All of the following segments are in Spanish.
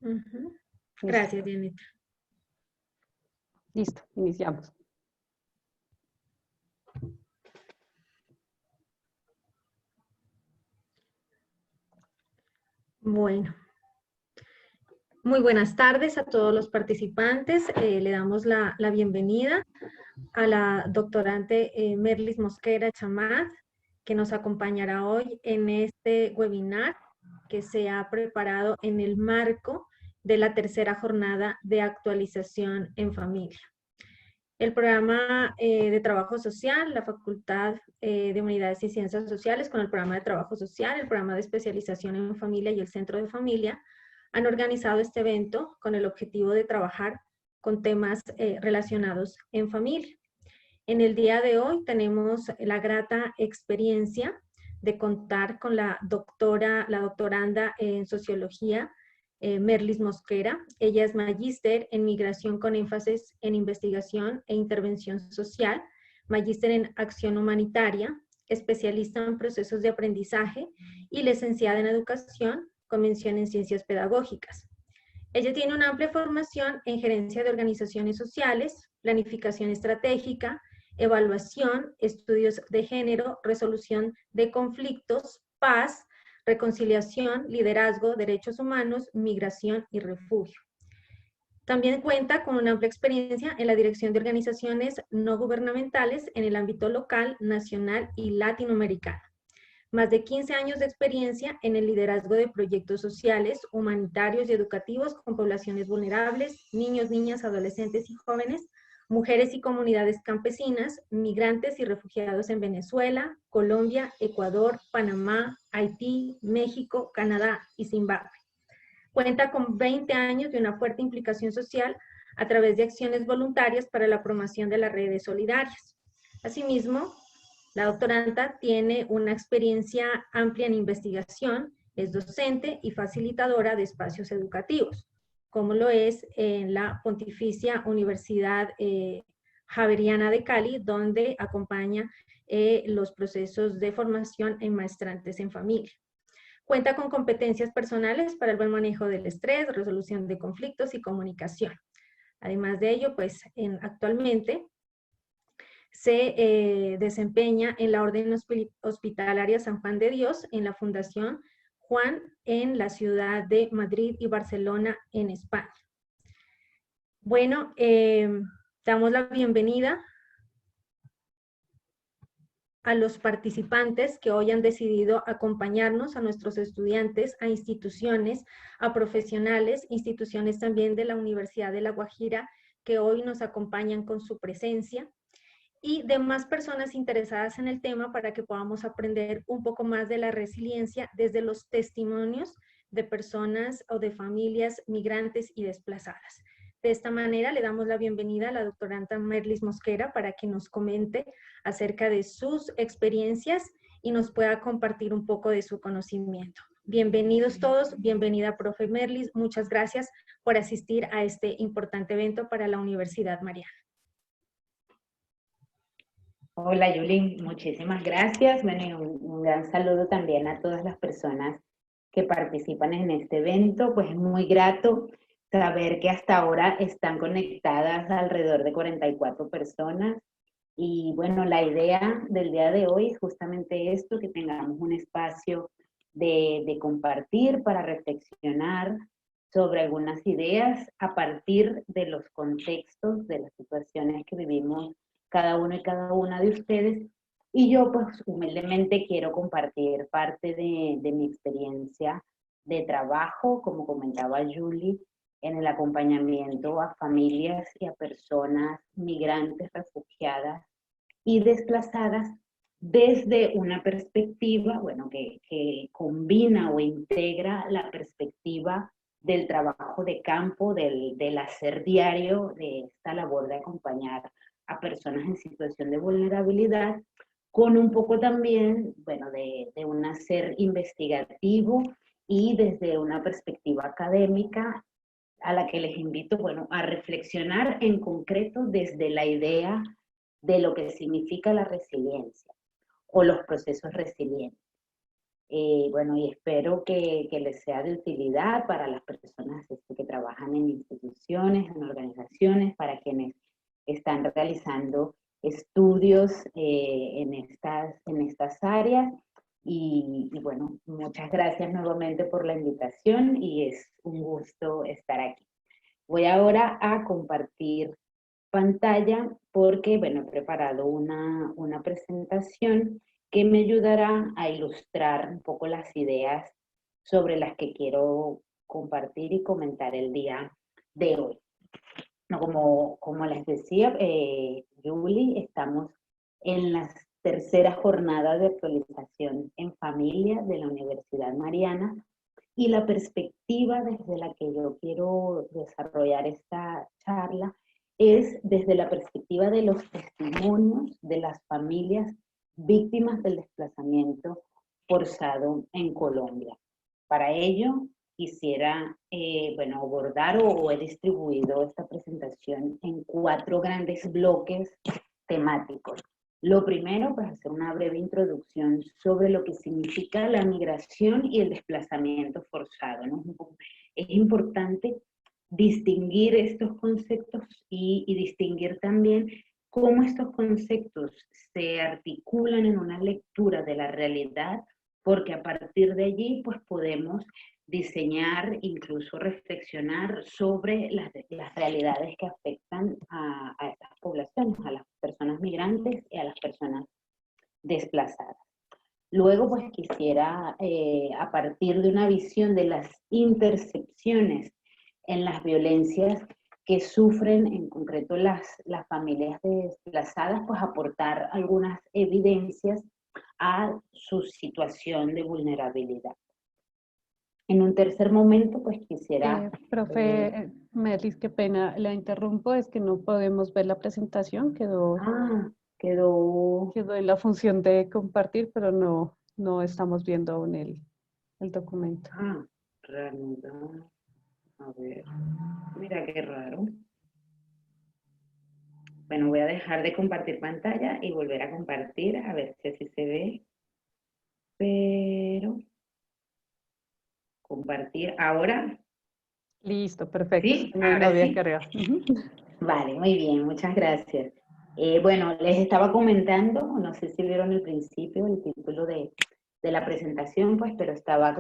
Ujú. Listo. Gracias, Dianita. Listo, iniciamos. Bueno, muy buenas tardes a todos los participantes. Le damos la bienvenida a la doctorante Merlis Mosquera Chamat, que nos acompañará hoy en este webinar que se ha preparado en el marco de la tercera jornada de actualización en familia. El programa de trabajo social, la Facultad de Humanidades y Ciencias Sociales, con el programa de trabajo social, el programa de especialización en familia y el centro de familia, han organizado este evento con el objetivo de trabajar con temas relacionados en familia. En el día de hoy tenemos la grata experiencia de contar con la doctoranda en sociología, Merlis Mosquera. Ella es magíster en migración con énfasis en investigación e intervención social, magíster en acción humanitaria, especialista en procesos de aprendizaje y licenciada en educación con mención en ciencias pedagógicas. Ella tiene una amplia formación en gerencia de organizaciones sociales, planificación estratégica, evaluación, estudios de género, resolución de conflictos, paz, reconciliación, liderazgo, derechos humanos, migración y refugio. También cuenta con una amplia experiencia en la dirección de organizaciones no gubernamentales en el ámbito local, nacional y latinoamericano. Más de 15 años de experiencia en el liderazgo de proyectos sociales, humanitarios y educativos con poblaciones vulnerables, niños, niñas, adolescentes y jóvenes, mujeres y comunidades campesinas, migrantes y refugiados en Venezuela, Colombia, Ecuador, Panamá, Haití, México, Canadá y Zimbabue. Cuenta con 20 años de una fuerte implicación social a través de acciones voluntarias para la promoción de las redes solidarias. Asimismo, la doctoranda tiene una experiencia amplia en investigación, es docente y facilitadora de espacios educativos, como lo es en la Pontificia Universidad Javeriana de Cali, donde acompaña los procesos de formación en maestrantes en familia. Cuenta con competencias personales para el buen manejo del estrés, resolución de conflictos y comunicación. Además de ello, pues actualmente se desempeña en la Orden Hospitalaria San Juan de Dios, en la Fundación Juan, en la ciudad de Madrid y Barcelona, en España. Bueno, damos la bienvenida a los participantes que hoy han decidido acompañarnos, a nuestros estudiantes, a instituciones, a profesionales, instituciones también de la Universidad de La Guajira, que hoy nos acompañan con su presencia, y demás personas interesadas en el tema para que podamos aprender un poco más de la resiliencia desde los testimonios de personas o de familias migrantes y desplazadas. De esta manera le damos la bienvenida a la doctoranda Merlis Mosquera para que nos comente acerca de sus experiencias y nos pueda compartir un poco de su conocimiento. Bienvenidos todos, bienvenida profe Merlis, muchas gracias por asistir a este importante evento para la Universidad Mariana. Hola Yulín, muchísimas gracias. Bueno, y un gran saludo también a todas las personas que participan en este evento. Pues es muy grato saber que hasta ahora están conectadas alrededor de 44 personas. Y bueno, la idea del día de hoy es justamente esto, que tengamos un espacio de compartir para reflexionar sobre algunas ideas a partir de los contextos, de las situaciones que vivimos cada uno y cada una de ustedes. Y yo pues humildemente quiero compartir parte de mi experiencia de trabajo, como comentaba Julie, en el acompañamiento a familias y a personas migrantes, refugiadas y desplazadas desde una perspectiva, bueno, que combina o integra la perspectiva del trabajo de campo, del hacer diario, de esta labor de acompañar a personas en situación de vulnerabilidad, con un poco también, bueno, de un hacer investigativo y desde una perspectiva académica a la que les invito, bueno, a reflexionar en concreto desde la idea de lo que significa la resiliencia o los procesos resilientes. Bueno, y espero que les sea de utilidad para las personas que trabajan en instituciones, en organizaciones, para quienes están realizando estudios en estas áreas. Y bueno, muchas gracias nuevamente por la invitación y es un gusto estar aquí. Voy ahora a compartir pantalla porque, bueno, he preparado una presentación que me ayudará a ilustrar un poco las ideas sobre las que quiero compartir y comentar el día de hoy. No, como les decía, Julie, estamos en las terceras jornadas de actualización en familia de la Universidad Mariana y la perspectiva desde la que yo quiero desarrollar esta charla es desde la perspectiva de los testimonios de las familias víctimas del desplazamiento forzado en Colombia. Para ello, quisiera, bueno, abordar o he distribuido esta presentación en 4 grandes bloques temáticos. Lo primero, pues hacer una breve introducción sobre lo que significa la migración y el desplazamiento forzado, ¿no? Es importante distinguir estos conceptos y distinguir también cómo estos conceptos se articulan en una lectura de la realidad, porque a partir de allí pues podemos diseñar, incluso reflexionar sobre las realidades que afectan a estas poblaciones, a las personas migrantes y a las personas desplazadas. Luego, pues quisiera, a partir de una visión de las intercepciones en las violencias que sufren en concreto las familias desplazadas, pues aportar algunas evidencias a su situación de vulnerabilidad. En un tercer momento, pues quisiera... Profe Merlis, qué pena, la interrumpo, es que no podemos ver la presentación, quedó en la función de compartir, pero no estamos viendo aún el documento. Realmente, a ver, mira qué raro. Bueno, voy a dejar de compartir pantalla y volver a compartir, a ver si así se ve. Pero... compartir ahora. Listo, perfecto. Sí, No ahora había sí. cargado. Vale, muy bien, muchas gracias. Bueno, les estaba comentando, no sé si vieron el principio, el título de la presentación, pues, pero estaba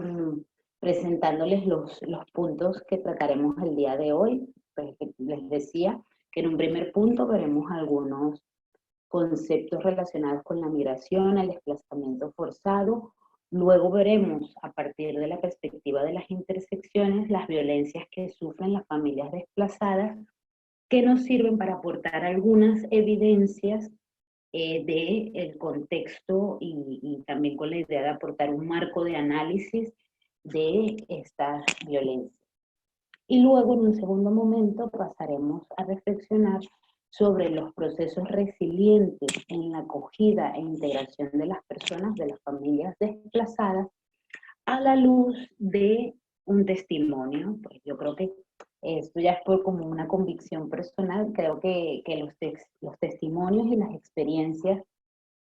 presentándoles los puntos que trataremos el día de hoy. Pues, les decía que en un primer punto veremos algunos conceptos relacionados con la migración, el desplazamiento forzado. Luego veremos, a partir de la perspectiva de las intersecciones, las violencias que sufren las familias desplazadas, que nos sirven para aportar algunas evidencias del contexto y también con la idea de aportar un marco de análisis de estas violencias. Y luego, en un segundo momento, pasaremos a reflexionar sobre los procesos resilientes en la acogida e integración de las personas, de las familias desplazadas, a la luz de un testimonio. Pues yo creo que esto ya es por como una convicción personal, creo que los testimonios y las experiencias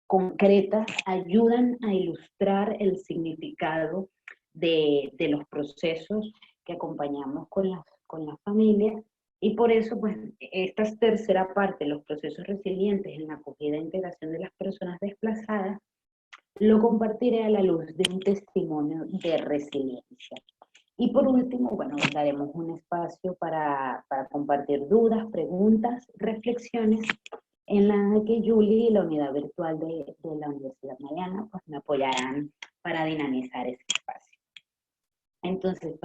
concretas ayudan a ilustrar el significado de los procesos que acompañamos con las familias, y por eso, pues, esta tercera parte, los procesos resilientes en la acogida e integración de las personas desplazadas, lo compartiré a la luz de un testimonio de resiliencia. Y por último, bueno, daremos un espacio para compartir dudas, preguntas, reflexiones, en la que Julie y la unidad virtual de la Universidad Mariana pues me apoyarán para dinamizar ese espacio. Entonces,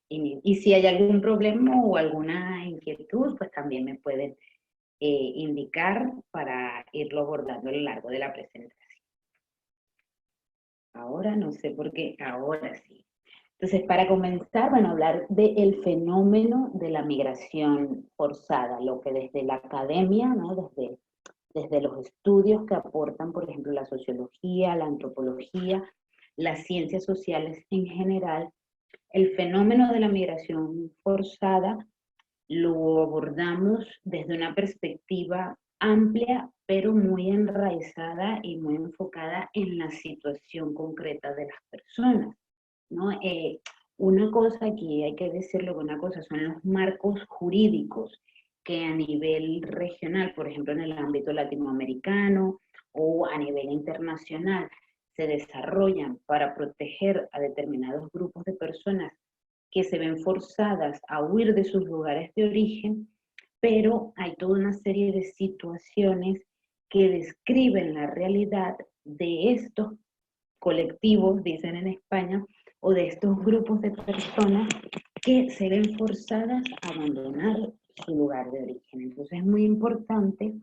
y si hay algún problema o alguna inquietud, pues también me pueden indicar para irlo abordando a lo largo de la presentación. Ahora no sé por qué, ahora sí. Entonces, para comenzar, bueno, hablar del fenómeno de la migración forzada, lo que desde la academia, ¿no? Desde los estudios que aportan, por ejemplo, la sociología, la antropología, las ciencias sociales en general, el fenómeno de la migración forzada lo abordamos desde una perspectiva amplia, pero muy enraizada y muy enfocada en la situación concreta de las personas, ¿no? Una cosa, aquí hay que decirlo, una cosa son los marcos jurídicos que a nivel regional, por ejemplo en el ámbito latinoamericano o a nivel internacional, se desarrollan para proteger a determinados grupos de personas que se ven forzadas a huir de sus lugares de origen, pero hay toda una serie de situaciones que describen la realidad de estos colectivos, dicen en España, o de estos grupos de personas que se ven forzadas a abandonar su lugar de origen. Entonces es muy importante,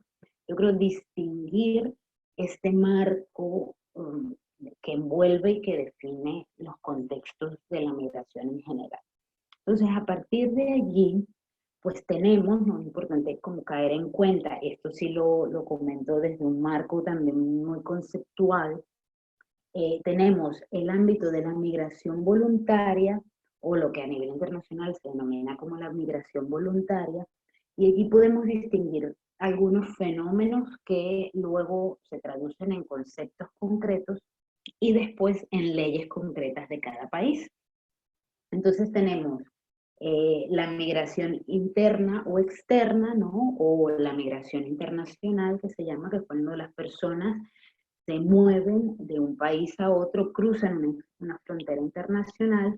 yo creo, distinguir este marco que envuelve y que define los contextos de la migración en general. Entonces, a partir de allí, pues tenemos, ¿no? Es importante como caer en cuenta, esto sí lo comento desde un marco también muy conceptual, tenemos el ámbito de la migración voluntaria, o lo que a nivel internacional se denomina como la migración voluntaria, y aquí podemos distinguir algunos fenómenos que luego se traducen en conceptos concretos y después en leyes concretas de cada país. Entonces tenemos la migración interna o externa, ¿no? O la migración internacional, que se llama, que es cuando las personas se mueven de un país a otro, cruzan una frontera internacional.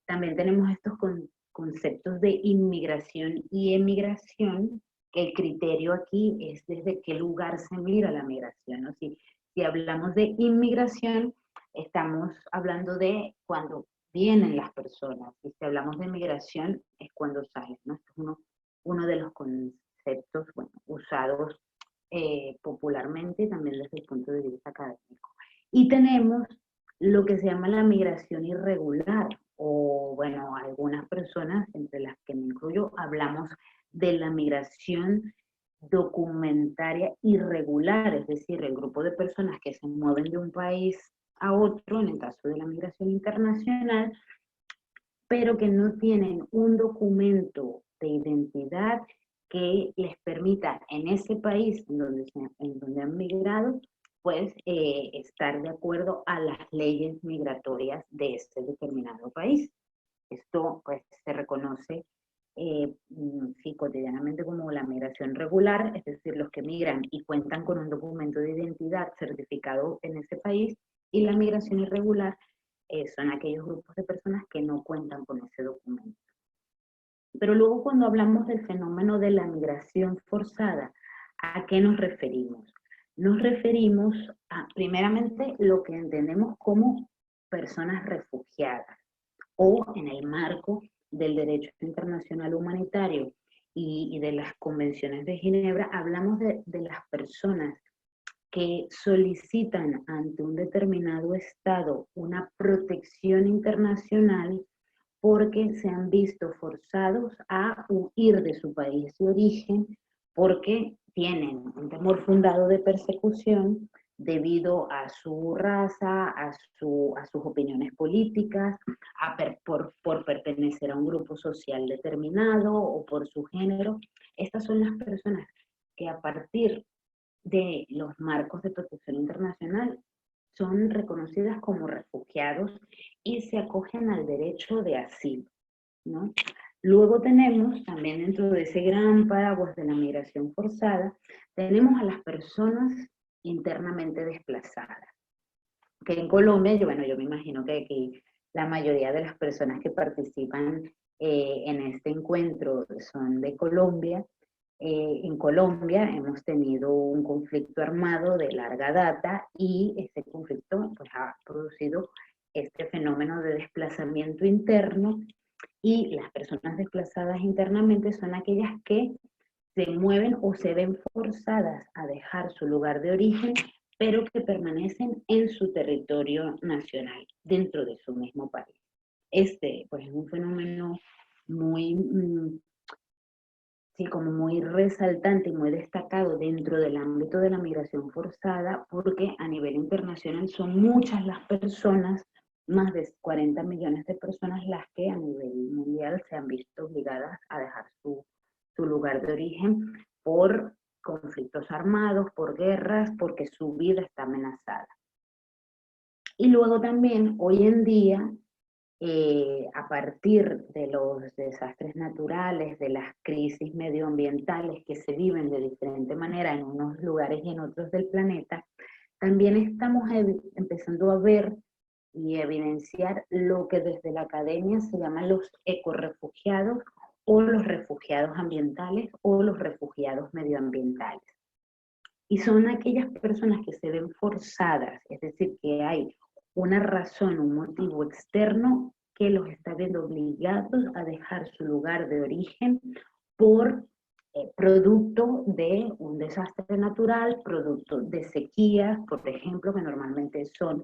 También tenemos estos conceptos de inmigración y emigración, que el criterio aquí es desde qué lugar se mira la migración, ¿no? Si hablamos de inmigración, estamos hablando de cuando vienen las personas, y si hablamos de migración es cuando salen, ¿no? Esto es uno de los conceptos, bueno, usados popularmente y también desde el punto de vista académico. Y tenemos lo que se llama la migración irregular, o bueno, algunas personas, entre las que me incluyo, hablamos de la migración documentaria irregular, es decir, el grupo de personas que se mueven de un país a otro, en el caso de la migración internacional, pero que no tienen un documento de identidad que les permita en ese país en donde han migrado, pues estar de acuerdo a las leyes migratorias de ese determinado país. Esto pues se reconoce sí, cotidianamente como la migración regular, es decir, los que migran y cuentan con un documento de identidad certificado en ese país, y la migración irregular son aquellos grupos de personas que no cuentan con ese documento. Pero luego cuando hablamos del fenómeno de la migración forzada, ¿a qué nos referimos? Nos referimos a, primeramente, lo que entendemos como personas refugiadas, o en el marco del derecho internacional humanitario y de las convenciones de Ginebra, hablamos de las personas que solicitan ante un determinado Estado una protección internacional porque se han visto forzados a huir de su país de origen, porque tienen un temor fundado de persecución debido a su raza, a sus opiniones políticas, por pertenecer a un grupo social determinado o por su género. Estas son las personas que a partir de los marcos de protección internacional son reconocidas como refugiados y se acogen al derecho de asilo, ¿no? Luego tenemos, también dentro de ese gran paraguas de la migración forzada, tenemos a las personas internamente desplazadas, que en Colombia, yo me imagino que aquí la mayoría de las personas que participan en este encuentro son de Colombia. En Colombia hemos tenido un conflicto armado de larga data, y este conflicto pues, ha producido este fenómeno de desplazamiento interno, y las personas desplazadas internamente son aquellas que se mueven o se ven forzadas a dejar su lugar de origen, pero que permanecen en su territorio nacional, dentro de su mismo país. Este pues, es un fenómeno muy sí, como muy resaltante y muy destacado dentro del ámbito de la migración forzada, porque a nivel internacional son muchas las personas, más de 40 millones de personas, las que a nivel mundial se han visto obligadas a dejar su lugar de origen por conflictos armados, por guerras, porque su vida está amenazada. Y luego también, hoy en día, a partir de los desastres naturales, de las crisis medioambientales que se viven de diferente manera en unos lugares y en otros del planeta, también estamos empezando a ver y evidenciar lo que desde la academia se llaman los ecorrefugiados o los refugiados ambientales o los refugiados medioambientales. Y son aquellas personas que se ven forzadas, es decir, que hay una razón, un motivo externo que los está viendo obligados a dejar su lugar de origen por producto de un desastre natural, producto de sequías, por ejemplo, que normalmente son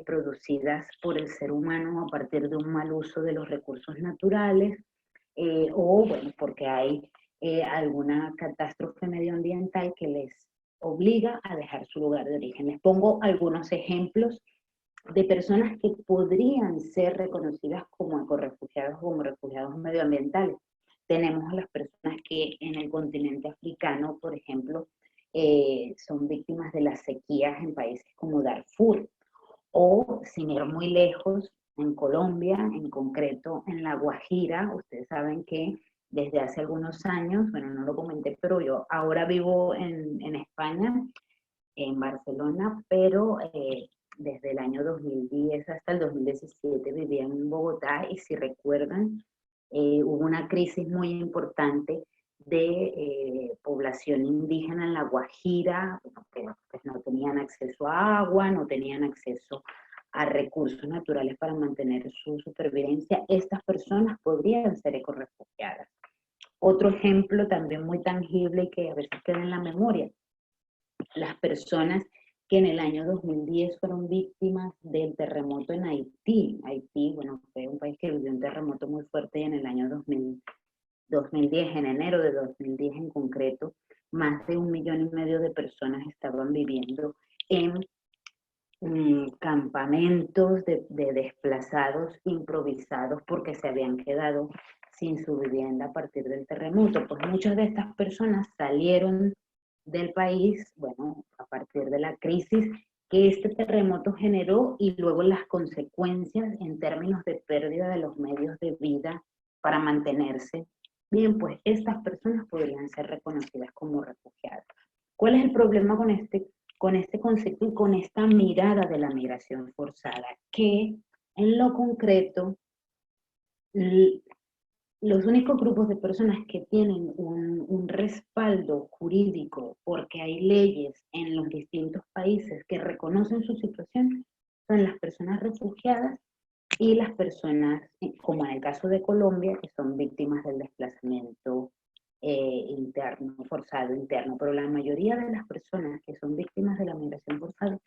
producidas por el ser humano a partir de un mal uso de los recursos naturales, o bueno, porque hay alguna catástrofe medioambiental que les obliga a dejar su lugar de origen. Les pongo algunos ejemplos de personas que podrían ser reconocidas como ecorrefugiados o como refugiados medioambientales. Tenemos a las personas que en el continente africano, por ejemplo, son víctimas de las sequías en países como Darfur, o sin ir muy lejos, en Colombia, en concreto en La Guajira. Ustedes saben que desde hace algunos años, bueno, no lo comenté, pero yo ahora vivo en España, en Barcelona, pero desde el año 2010 hasta el 2017 vivía en Bogotá, y si recuerdan, hubo una crisis muy importante de población indígena en La Guajira, que pues, no tenían acceso a agua, no tenían acceso a recursos naturales para mantener su supervivencia. Estas personas podrían ser ecorrefugiadas. Otro ejemplo también muy tangible y que a veces queda en la memoria: las personas que en el año 2010 fueron víctimas del terremoto en Haití. Haití, bueno, fue un país que vivió un terremoto muy fuerte en el año 2010, en enero de 2010 en concreto. Más de 1,5 millones de personas estaban viviendo en campamentos de desplazados improvisados porque se habían quedado sin su vivienda a partir del terremoto. Pues muchas de estas personas salieron del país, bueno, a partir de la crisis que este terremoto generó y luego las consecuencias en términos de pérdida de los medios de vida para mantenerse. Bien, pues estas personas podrían ser reconocidas como refugiadas. ¿Cuál es el problema con este concepto y con esta mirada de la migración forzada? Que en lo concreto, los únicos grupos de personas que tienen un respaldo jurídico, porque hay leyes en los distintos países que reconocen su situación, son las personas refugiadas y las personas, como en el caso de Colombia, que son víctimas del desplazamiento interno, forzado interno. Pero la mayoría de las personas que son víctimas de la migración forzada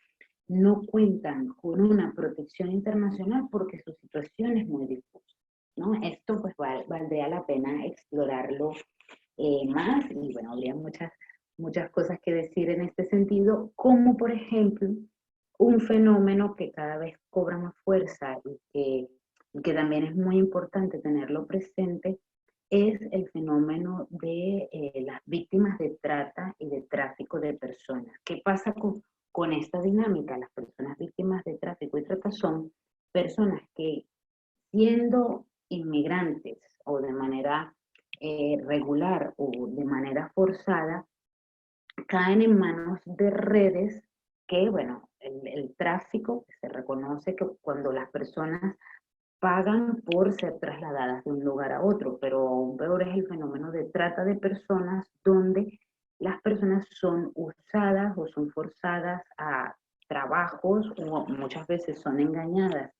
no cuentan con una protección internacional porque su situación es muy difusa, ¿no? Esto pues valdría la pena explorarlo más, y bueno, habría muchas cosas que decir en este sentido, como por ejemplo un fenómeno que cada vez cobra más fuerza y que también es muy importante tenerlo presente, es el fenómeno de las víctimas de trata y de tráfico de personas. ¿Qué pasa con esta dinámica? Las personas víctimas de tráfico y trata son personas que, siendo inmigrantes o de manera regular o de manera forzada, caen en manos de redes que, bueno, el tráfico se reconoce que cuando las personas pagan por ser trasladadas de un lugar a otro, pero aún peor es el fenómeno de trata de personas, donde las personas son usadas o son forzadas a trabajos, o muchas veces son engañadas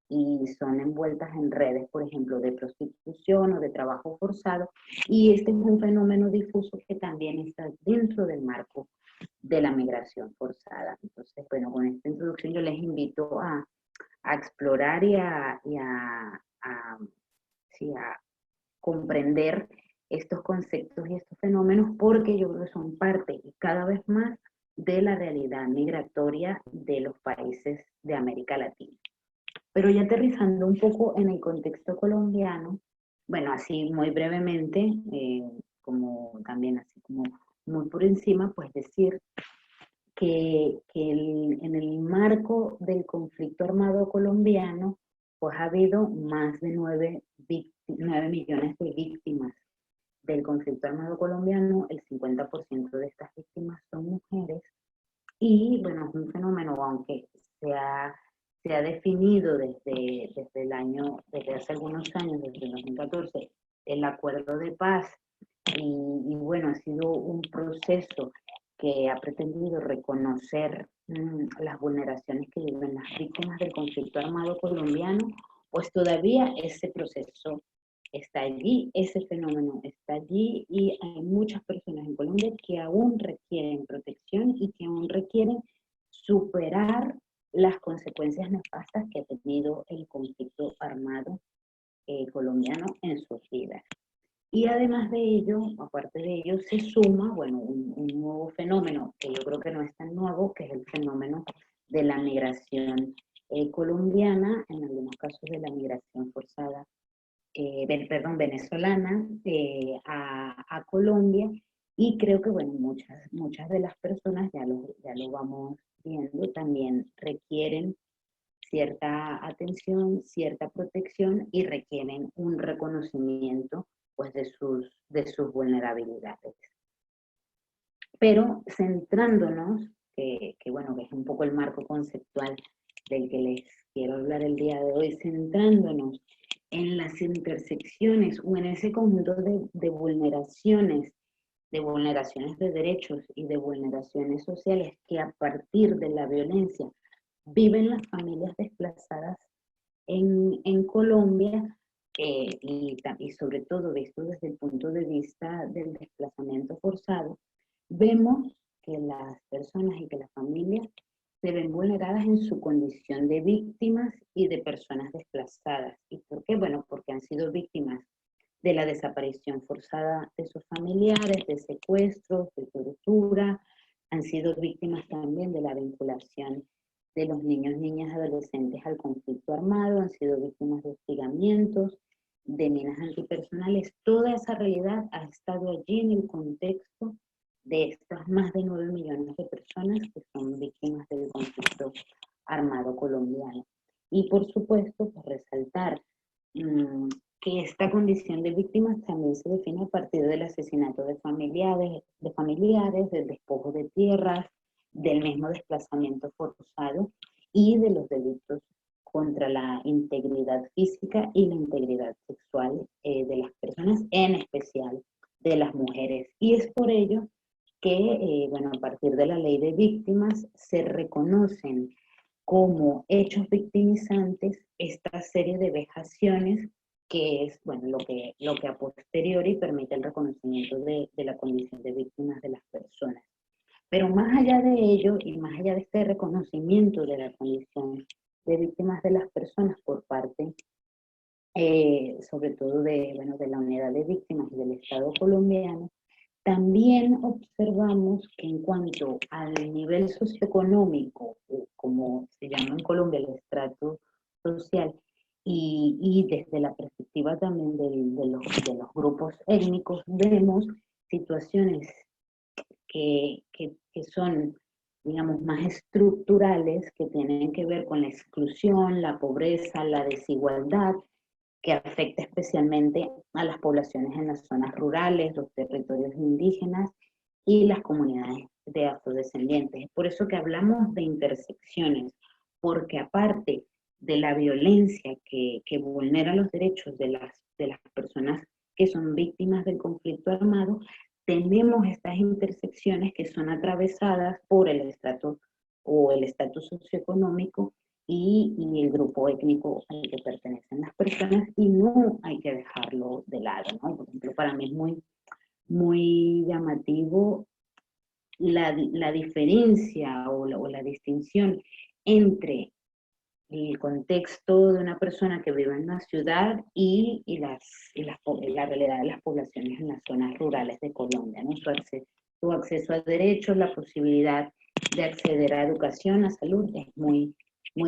y son envueltas en redes, por ejemplo, de prostitución o de trabajo forzado, y este es un fenómeno difuso que también está dentro del marco de la migración forzada. Entonces, bueno, con esta introducción yo les invito a explorar y sí, a comprender estos conceptos y estos fenómenos, porque yo creo que son parte y cada vez más de la realidad migratoria de los países de América Latina. Pero ya aterrizando un poco en el contexto colombiano, bueno, así muy brevemente, como también así como muy por encima, pues decir que en el marco del conflicto armado colombiano, pues ha habido más de 9 millones de víctimas del conflicto armado colombiano. El 50% de estas víctimas son mujeres, y bueno, es un fenómeno, aunque se ha definido desde hace algunos años, desde el 2014, el acuerdo de paz, y bueno, ha sido un proceso que ha pretendido reconocer las vulneraciones que viven las víctimas del conflicto armado colombiano. Pues todavía ese proceso está allí, ese fenómeno está allí, y hay muchas personas en Colombia que aún requieren protección y que aún requieren superar las consecuencias nefastas que ha tenido el conflicto armado colombiano en sus vidas. Y además de ello, aparte de ello, se suma, bueno, un nuevo fenómeno que yo creo que no es tan nuevo, que es el fenómeno de la migración colombiana, en algunos casos de la migración forzada, venezolana a Colombia. Y creo que, bueno, muchas de las personas, ya lo vamos viendo, también requieren cierta atención, cierta protección, y requieren un reconocimiento, pues, de sus vulnerabilidades. Pero centrándonos, bueno, que es un poco el marco conceptual del que les quiero hablar el día de hoy, centrándonos en las intersecciones o en ese conjunto de vulneraciones de derechos y de vulneraciones sociales que a partir de la violencia viven las familias desplazadas en Colombia, y sobre todo visto desde el punto de vista del desplazamiento forzado, vemos que las personas y que las familias se ven vulneradas en su condición de víctimas y de personas desplazadas. ¿Y por qué? Bueno, porque han sido víctimas de la desaparición forzada de sus familiares, de secuestros, de tortura, han sido víctimas también de la vinculación de los niños, niñas, adolescentes al conflicto armado, han sido víctimas de hostigamientos, de minas antipersonales. Toda esa realidad ha estado allí en el contexto de estas más de 9 millones de personas que son víctimas del conflicto armado colombiano. Y por supuesto, pues, resaltar que esta condición de víctimas también se define a partir del asesinato de familiares, del despojo de tierras, del mismo desplazamiento forzado y de los delitos contra la integridad física y la integridad sexual de las personas, en especial de las mujeres. Y es por ello que, bueno, a partir de la ley de víctimas se reconocen como hechos victimizantes esta serie de vejaciones, que es, bueno, lo que a posteriori permite el reconocimiento de la condición de víctimas de las personas. Pero más allá de ello, y más allá de este reconocimiento de la condición de víctimas de las personas por parte, sobre todo de la unidad de víctimas y del Estado colombiano, también observamos que en cuanto al nivel socioeconómico, como se llama en Colombia el estrato social, y desde la perspectiva también de los grupos étnicos, vemos situaciones que son, digamos, más estructurales, que tienen que ver con la exclusión, la pobreza, la desigualdad, que afecta especialmente a las poblaciones en las zonas rurales, los territorios indígenas y las comunidades de afrodescendientes. Es por eso que hablamos de intersecciones, porque aparte de la violencia que vulnera los derechos de las personas que son víctimas del conflicto armado, tenemos estas intersecciones que son atravesadas por el estrato o el estatus socioeconómico y el grupo étnico al que pertenecen las personas, y no hay que dejarlo de lado, ¿no? Por ejemplo, para mí es muy llamativo la diferencia o la distinción entre el contexto de una persona que vive en una ciudad y la realidad de las poblaciones en las zonas rurales de Colombia, ¿no? Su acceso a derechos, la posibilidad de acceder a educación, a salud, es muy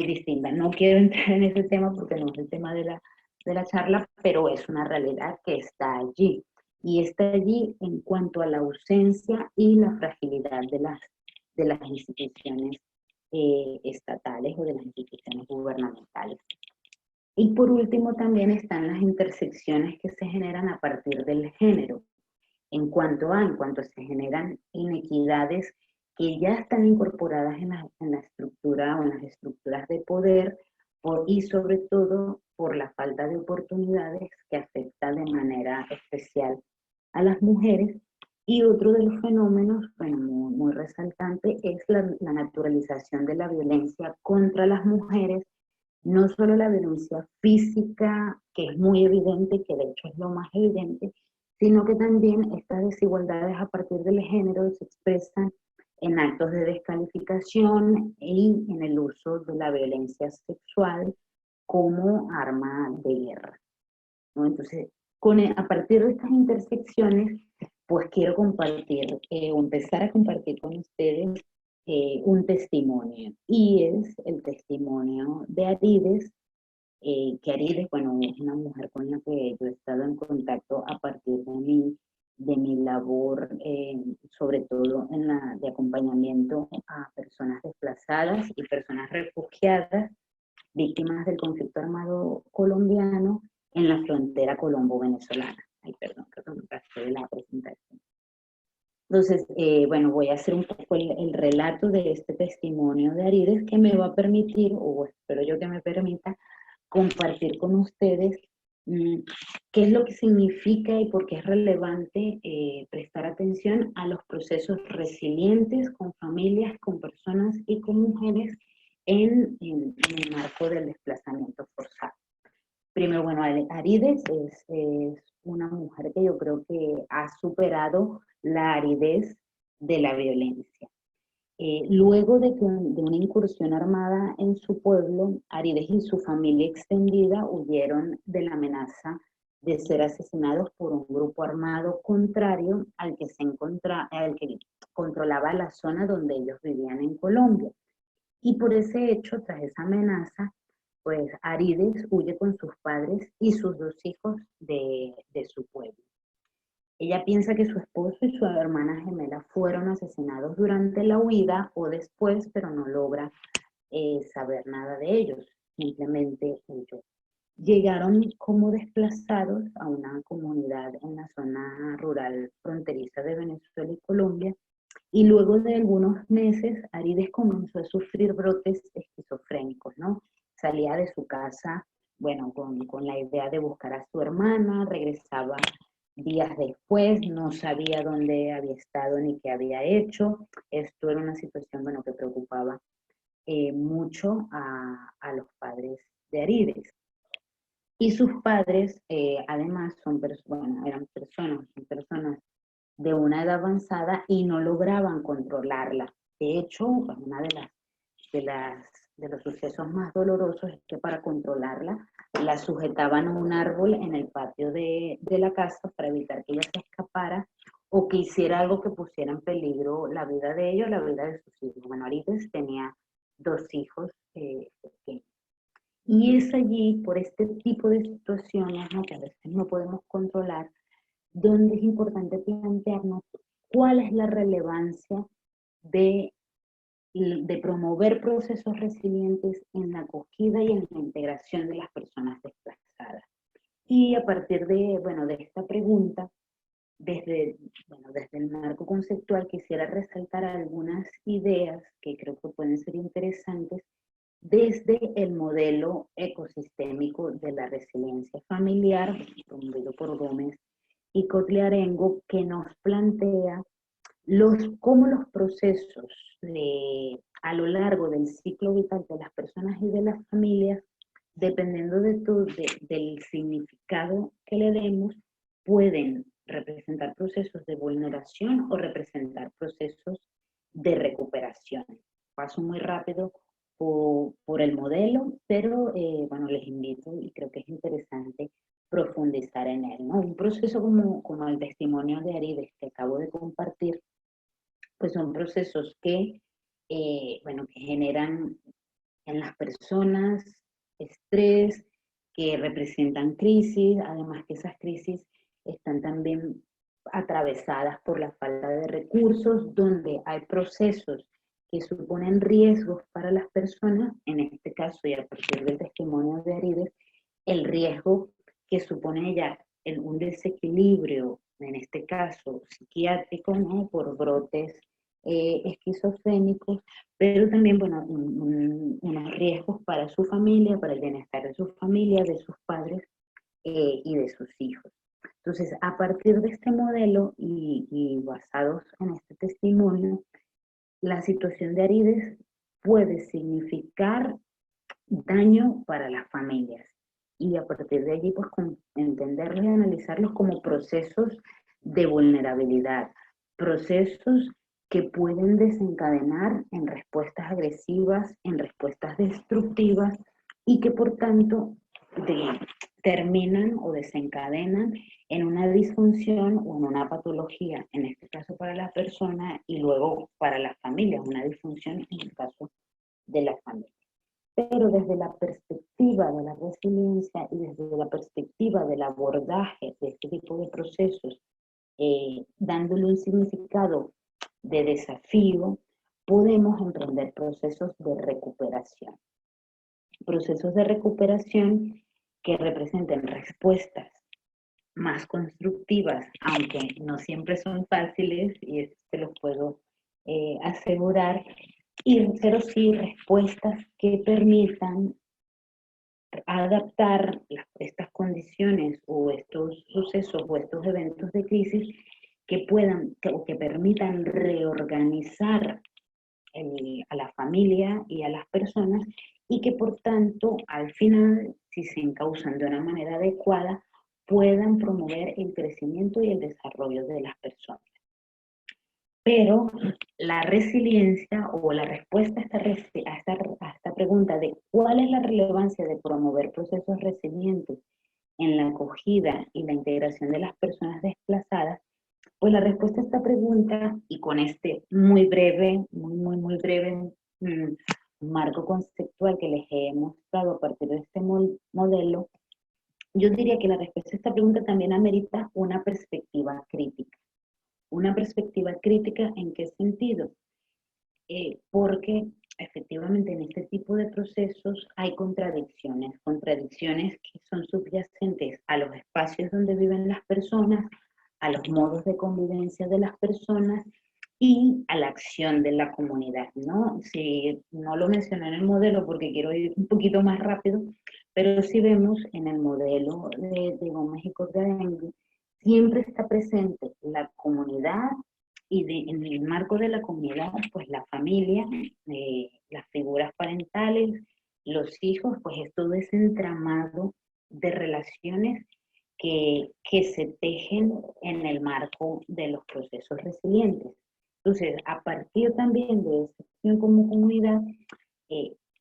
distinta. No quiero entrar en ese tema porque no es el tema de la charla, pero es una realidad que está allí. Y está allí en cuanto a la ausencia y la fragilidad de las instituciones estatales o de las instituciones gubernamentales. Y por último también están las intersecciones que se generan a partir del género, en cuanto se generan inequidades que ya están incorporadas en la estructura o en las estructuras de poder, y sobre todo por la falta de oportunidades que afecta de manera especial a las mujeres. Y otro de los fenómenos, bueno, muy resaltante, es la naturalización de la violencia contra las mujeres, no solo la violencia física, que es muy evidente, que de hecho es lo más evidente, sino que también estas desigualdades a partir del género se expresan en actos de descalificación y en el uso de la violencia sexual como arma de guerra, ¿no? Entonces, a partir de estas intersecciones, pues quiero compartir, o empezar a compartir con ustedes un testimonio, y es el testimonio de Arides, que Arides, bueno, es una mujer con la que yo he estado en contacto a partir de mi labor, sobre todo de acompañamiento a personas desplazadas y personas refugiadas, víctimas del conflicto armado colombiano en la frontera colombo-venezolana. Ay, perdón, creo que me pasé de la presentación. Entonces, bueno, voy a hacer un poco el relato de este testimonio de Arides, que me va a permitir, o espero yo que me permita, compartir con ustedes qué es lo que significa y por qué es relevante prestar atención a los procesos resilientes con familias, con personas y con mujeres en el marco del desplazamiento forzado. Primero, bueno, Arides es una mujer que yo creo que ha superado la aridez de la violencia. Luego de una incursión armada en su pueblo, Arides y su familia extendida huyeron de la amenaza de ser asesinados por un grupo armado contrario al que controlaba la zona donde ellos vivían en Colombia. Y por ese hecho, tras esa amenaza, pues Arides huye con sus padres y sus 2 hijos de su pueblo. Ella piensa que su esposo y su hermana gemela fueron asesinados durante la huida o después, pero no logra saber nada de ellos, simplemente huyó. Llegaron como desplazados a una comunidad en la zona rural fronteriza de Venezuela y Colombia, y luego de algunos meses Arides comenzó a sufrir brotes esquizofrénicos, ¿no? Salía de su casa, bueno, con la idea de buscar a su hermana, regresaba días después, no sabía dónde había estado ni qué había hecho. Esto era una situación, bueno, que preocupaba mucho a los padres de Arides. Y sus padres, además, son eran son personas de una edad avanzada y no lograban controlarla. De hecho, una de los sucesos más dolorosos es que para controlarla la sujetaban a un árbol en el patio de la casa para evitar que ella se escapara o que hiciera algo que pusiera en peligro la vida de ellos, la vida de sus hijos. Bueno, Arides tenía 2 hijos pequeños. Y es allí, por este tipo de situaciones, ¿no?, que a veces no podemos controlar, donde es importante plantearnos cuál es la relevancia de promover procesos resilientes en la acogida y en la integración de las personas desplazadas. Y a partir de esta pregunta, desde el marco conceptual, quisiera resaltar algunas ideas que creo que pueden ser interesantes desde el modelo ecosistémico de la resiliencia familiar, promovido por Gómez y Kotliarengo, que nos plantea cómo los procesos a lo largo del ciclo vital de las personas y de las familias, dependiendo del significado que le demos, pueden representar procesos de vulneración o representar procesos de recuperación. Paso muy rápido por el modelo, pero les invito y creo que es interesante profundizar en él, ¿no? Un proceso como el testimonio de Arides que acabo de compartir, pues son procesos que generan en las personas estrés, que representan crisis, además que esas crisis están también atravesadas por la falta de recursos, donde hay procesos que suponen riesgos para las personas, en este caso y a partir del testimonio de Arides, el riesgo que supone ya un desequilibrio, en este caso psiquiátrico, ¿no? Por brotes esquizofrénicos, pero también, bueno, unos riesgos para su familia, para el bienestar de su familia, de sus padres y de sus hijos. Entonces, a partir de este modelo y basados en este testimonio, la situación de Arides puede significar daño para las familias. Y a partir de allí, pues entenderlos y analizarlos como procesos de vulnerabilidad, procesos que pueden desencadenar en respuestas agresivas, en respuestas destructivas, y que por tanto terminan o desencadenan en una disfunción o en una patología, en este caso para la persona, y luego para las familias, una disfunción en el caso de la familia. Pero desde la perspectiva de la resiliencia y desde la perspectiva del abordaje de este tipo de procesos, dándole un significado de desafío, podemos emprender procesos de recuperación. Procesos de recuperación que representen respuestas más constructivas, aunque no siempre son fáciles, y eso te lo puedo asegurar, pero sí respuestas que permitan adaptar estas condiciones o estos sucesos o estos eventos de crisis que puedan o que permitan reorganizar a la familia y a las personas, y que por tanto al final, si se encausan de una manera adecuada, puedan promover el crecimiento y el desarrollo de las personas. Pero la resiliencia o la respuesta a esta pregunta de cuál es la relevancia de promover procesos resilientes en la acogida y la integración de las personas desplazadas, pues la respuesta a esta pregunta, y con este muy breve marco conceptual que les he mostrado a partir de este modelo, yo diría que la respuesta a esta pregunta también amerita una perspectiva crítica. Una perspectiva crítica, ¿en qué sentido? Porque efectivamente en este tipo de procesos hay contradicciones que son subyacentes a los espacios donde viven las personas, a los modos de convivencia de las personas y a la acción de la comunidad, ¿no? Si no lo mencioné en el modelo porque quiero ir un poquito más rápido, pero si vemos en el modelo de Gómez y Cordadengue, siempre está presente la comunidad y en el marco de la comunidad, pues la familia, las figuras parentales, los hijos, pues es todo ese entramado de relaciones que se tejen en el marco de los procesos resilientes. Entonces, a partir también de esa acción como comunidad,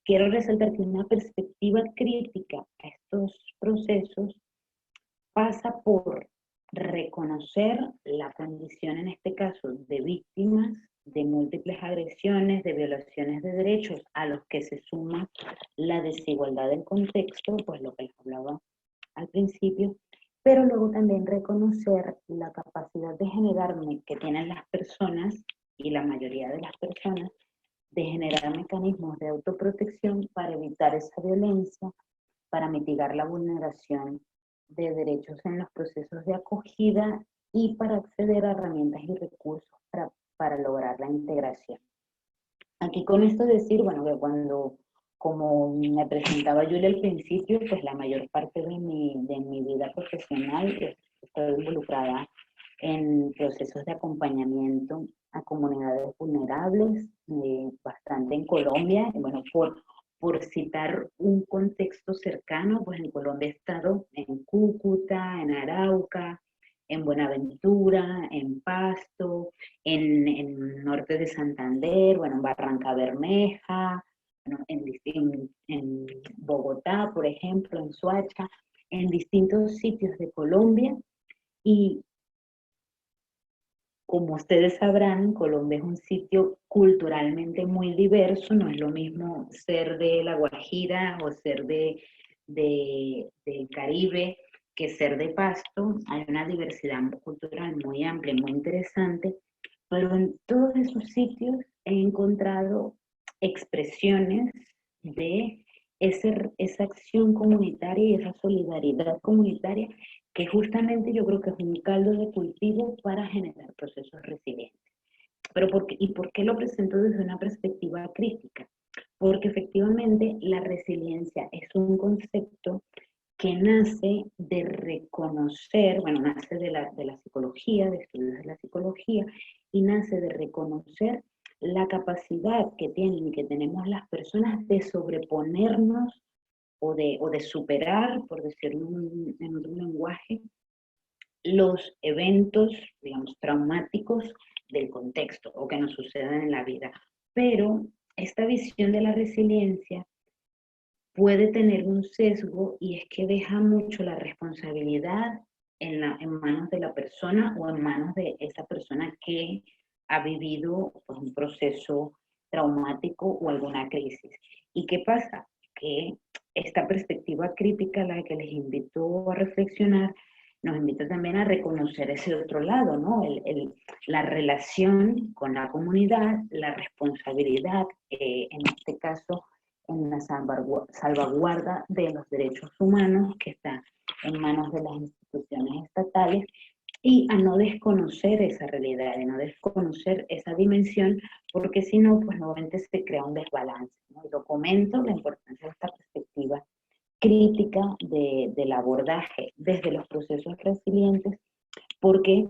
quiero resaltar que una perspectiva crítica a estos procesos pasa por reconocer la condición, en este caso, de víctimas de múltiples agresiones, de violaciones de derechos, a los que se suma la desigualdad del contexto, pues lo que les hablaba al principio, pero luego también reconocer la capacidad de generarme que tienen las personas, y la mayoría de las personas, de generar mecanismos de autoprotección para evitar esa violencia, para mitigar la vulneración de derechos en los procesos de acogida y para acceder a herramientas y recursos para lograr la integración. Aquí con esto decir, bueno, que cuando, como me presentaba Julia al principio, pues la mayor parte de mi vida profesional estoy involucrada en procesos de acompañamiento a comunidades vulnerables, bastante en Colombia. Y bueno, por citar un contexto cercano, pues en Colombia he estado en Cúcuta, en Arauca, en Buenaventura, en Pasto, en el norte de Santander, bueno, en Barranca Bermeja, bueno, en Bogotá, por ejemplo, en Soacha, en distintos sitios de Colombia. Y como ustedes sabrán, Colombia es un sitio culturalmente muy diverso, no es lo mismo ser de La Guajira o ser del Caribe que ser de Pasto. Hay una diversidad cultural muy amplia, muy interesante, pero en todos esos sitios he encontrado expresiones de esa acción comunitaria y esa solidaridad comunitaria que justamente yo creo que es un caldo de cultivo para generar procesos resilientes. Pero ¿por qué lo presento desde una perspectiva crítica? Porque efectivamente la resiliencia es un concepto que nace de reconocer, bueno, nace de la psicología, de estudios de la psicología, y nace de reconocer la capacidad que tienen y que tenemos las personas de sobreponernos o de superar, por decirlo en otro lenguaje, los eventos, digamos, traumáticos del contexto o que nos suceden en la vida. Pero esta visión de la resiliencia puede tener un sesgo y es que deja mucho la responsabilidad en manos de la persona o en manos de esa persona que ha vivido pues, un proceso traumático o alguna crisis. ¿Y qué pasa? Que esta perspectiva crítica, la que les invito a reflexionar, nos invita también a reconocer ese otro lado, ¿no? La relación con la comunidad, la responsabilidad, en este caso, en la salvaguarda de los derechos humanos que está en manos de las instituciones estatales y a no desconocer esa realidad, a no desconocer esa dimensión, porque si no, pues nuevamente se crea un desbalance, ¿no? Y lo comento, la importancia de esta perspectiva crítica del abordaje desde los procesos resilientes, porque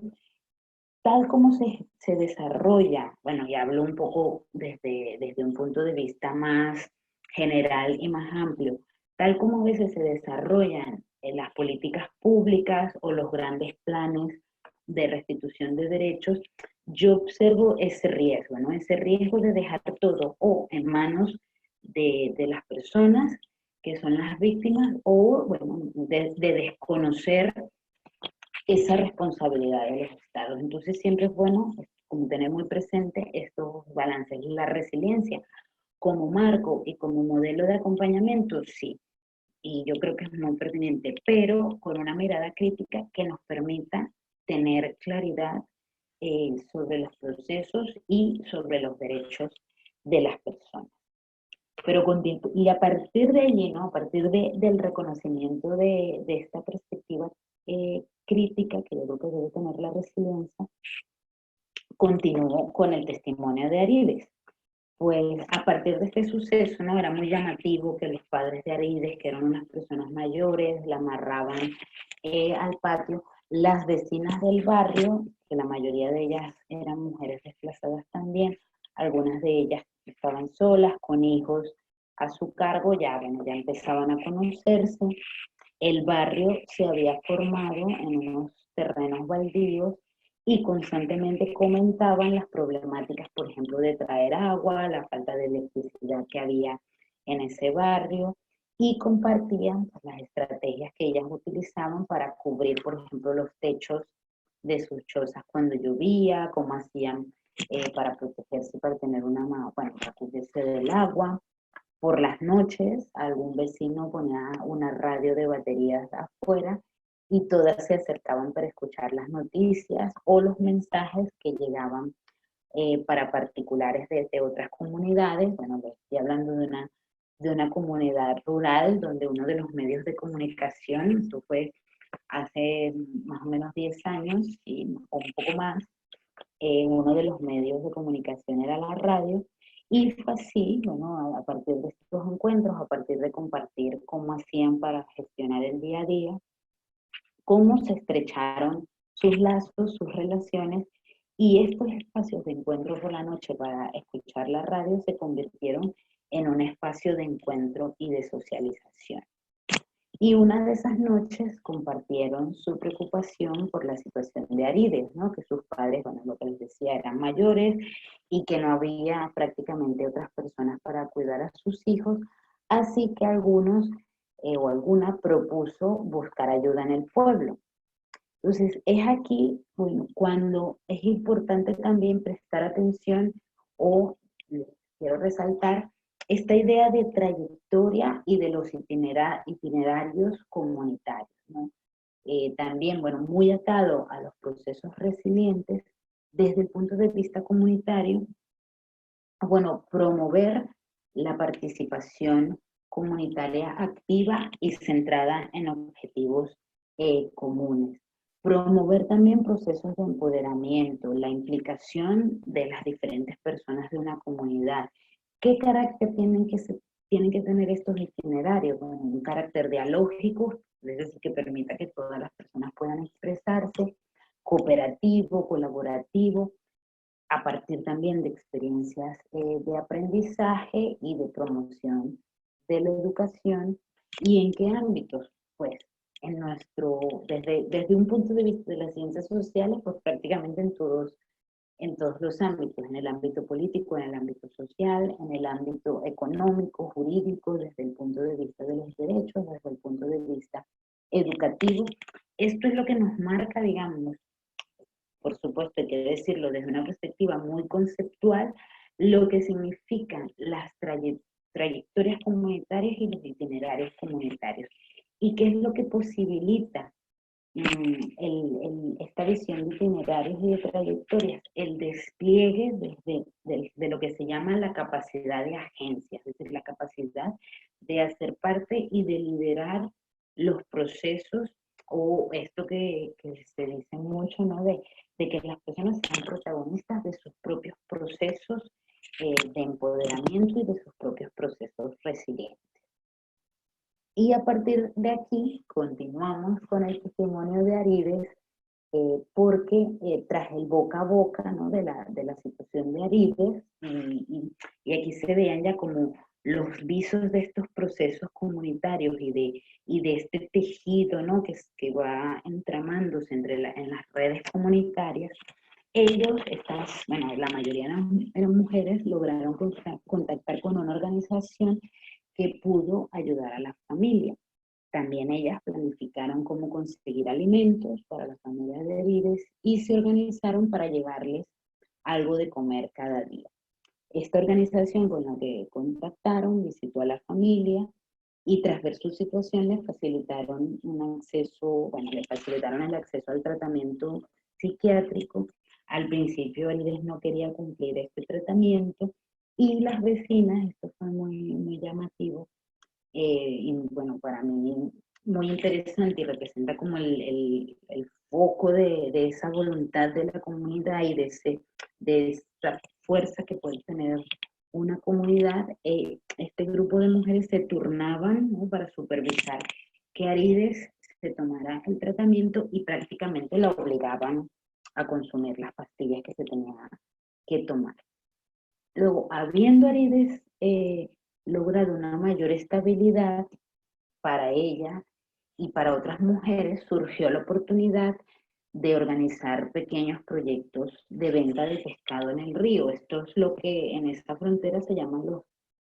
tal como se desarrolla, bueno, y hablo un poco desde un punto de vista más general y más amplio, tal como a veces se desarrollan las políticas públicas o los grandes planes de restitución de derechos, yo observo ese riesgo, ¿no? Ese riesgo de dejar todo o en manos de las personas que son las víctimas o, bueno, de desconocer esa responsabilidad de los estados. Entonces siempre es bueno como tener muy presente estos balances. La resiliencia como marco y como modelo de acompañamiento, sí, y yo creo que es muy pertinente, pero con una mirada crítica que nos permita tener claridad sobre los procesos y sobre los derechos de las personas. Pero y a partir de allí, ¿no? A partir del reconocimiento de esta perspectiva crítica que yo creo que debe tener la resiliencia, continúo con el testimonio de Arides. Pues a partir de este suceso, ¿no? Era muy llamativo que los padres de Arides, que eran unas personas mayores, la amarraban al patio. Las vecinas del barrio, que la mayoría de ellas eran mujeres desplazadas también, algunas de ellas estaban solas, con hijos a su cargo, ya, bueno, ya empezaban a conocerse. El barrio se había formado en unos terrenos baldíos y constantemente comentaban las problemáticas, por ejemplo, de traer agua, la falta de electricidad que había en ese barrio, y compartían pues, las estrategias que ellas utilizaban para cubrir, por ejemplo, los techos de sus chozas cuando llovía, cómo hacían para protegerse, para tener bueno, para cubrirse del agua. Por las noches, algún vecino ponía una radio de baterías afuera y todas se acercaban para escuchar las noticias o los mensajes que llegaban para particulares de otras comunidades. Bueno, estoy hablando de una comunidad rural donde uno de los medios de comunicación, esto fue hace más o menos 10 años o un poco más, uno de los medios de comunicación era la radio, y fue así, bueno, a partir de estos encuentros, a partir de compartir cómo hacían para gestionar el día a día, cómo se estrecharon sus lazos, sus relaciones, y estos espacios de encuentro por la noche para escuchar la radio se convirtieron en un espacio de encuentro y de socialización. Y una de esas noches compartieron su preocupación por la situación de Arides, ¿no? Que sus padres, bueno, lo que les decía, eran mayores y que no había prácticamente otras personas para cuidar a sus hijos, así que algunos o alguna propuso buscar ayuda en el pueblo. Entonces, es aquí, bueno, cuando es importante también prestar atención o quiero resaltar esta idea de trayectoria y de los itinerarios comunitarios, ¿no? También, bueno, muy atado a los procesos resilientes, desde el punto de vista comunitario, bueno, promover la participación comunitaria activa y centrada en objetivos comunes. Promover también procesos de empoderamiento, la implicación de las diferentes personas de una comunidad. ¿Qué carácter tienen que tener estos itinerarios? Bueno, un carácter dialógico, es decir, que permita que todas las personas puedan expresarse, cooperativo, colaborativo, a partir también de experiencias de aprendizaje y de promoción de la educación. ¿Y en qué ámbitos? Pues desde un punto de vista de las ciencias sociales, pues prácticamente en todos los ámbitos, en el ámbito político, en el ámbito social, en el ámbito económico, jurídico, desde el punto de vista de los derechos, desde el punto de vista educativo. Esto es lo que nos marca, digamos, por supuesto hay que decirlo desde una perspectiva muy conceptual, lo que significan las trayectorias comunitarias y los itinerarios comunitarios. ¿Y qué es lo que posibilita esta visión de itinerarios y de trayectorias? El despliegue de lo que se llama la capacidad de agencia, es decir, la capacidad de hacer parte y de liderar los procesos, o esto que se dice mucho, ¿no? De que las personas sean protagonistas de sus propios procesos de empoderamiento y de sus propios procesos resilientes. Y a partir de aquí continuamos con el testimonio de Arides, porque tras el boca a boca, ¿no? de la situación de Arides, y aquí se vean ya como los visos de estos procesos comunitarios y de este tejido, ¿no? que va entramándose en las redes comunitarias. Ellos, bueno, la mayoría eran mujeres, lograron contactar con una organización que pudo ayudar a la familia. También ellas planificaron cómo conseguir alimentos para las familias de Arides y se organizaron para llevarles algo de comer cada día. Esta organización con la que contactaron visitó a la familia y tras ver su situación les facilitaron le facilitaron el acceso al tratamiento psiquiátrico. Al principio Arides no quería cumplir este tratamiento y las vecinas, esto fue muy, muy llamativo, y bueno, para mí muy interesante y representa como el foco de esa voluntad de la comunidad y de esa fuerza que puede tener una comunidad. Este grupo de mujeres se turnaban, ¿no? para supervisar que Arides se tomara el tratamiento y prácticamente la obligaban a consumir las pastillas que se tenía que tomar. Luego, habiendo Arides logrado una mayor estabilidad para ella y para otras mujeres, surgió la oportunidad de organizar pequeños proyectos de venta de pescado en el río. Esto es lo que en esta frontera se llaman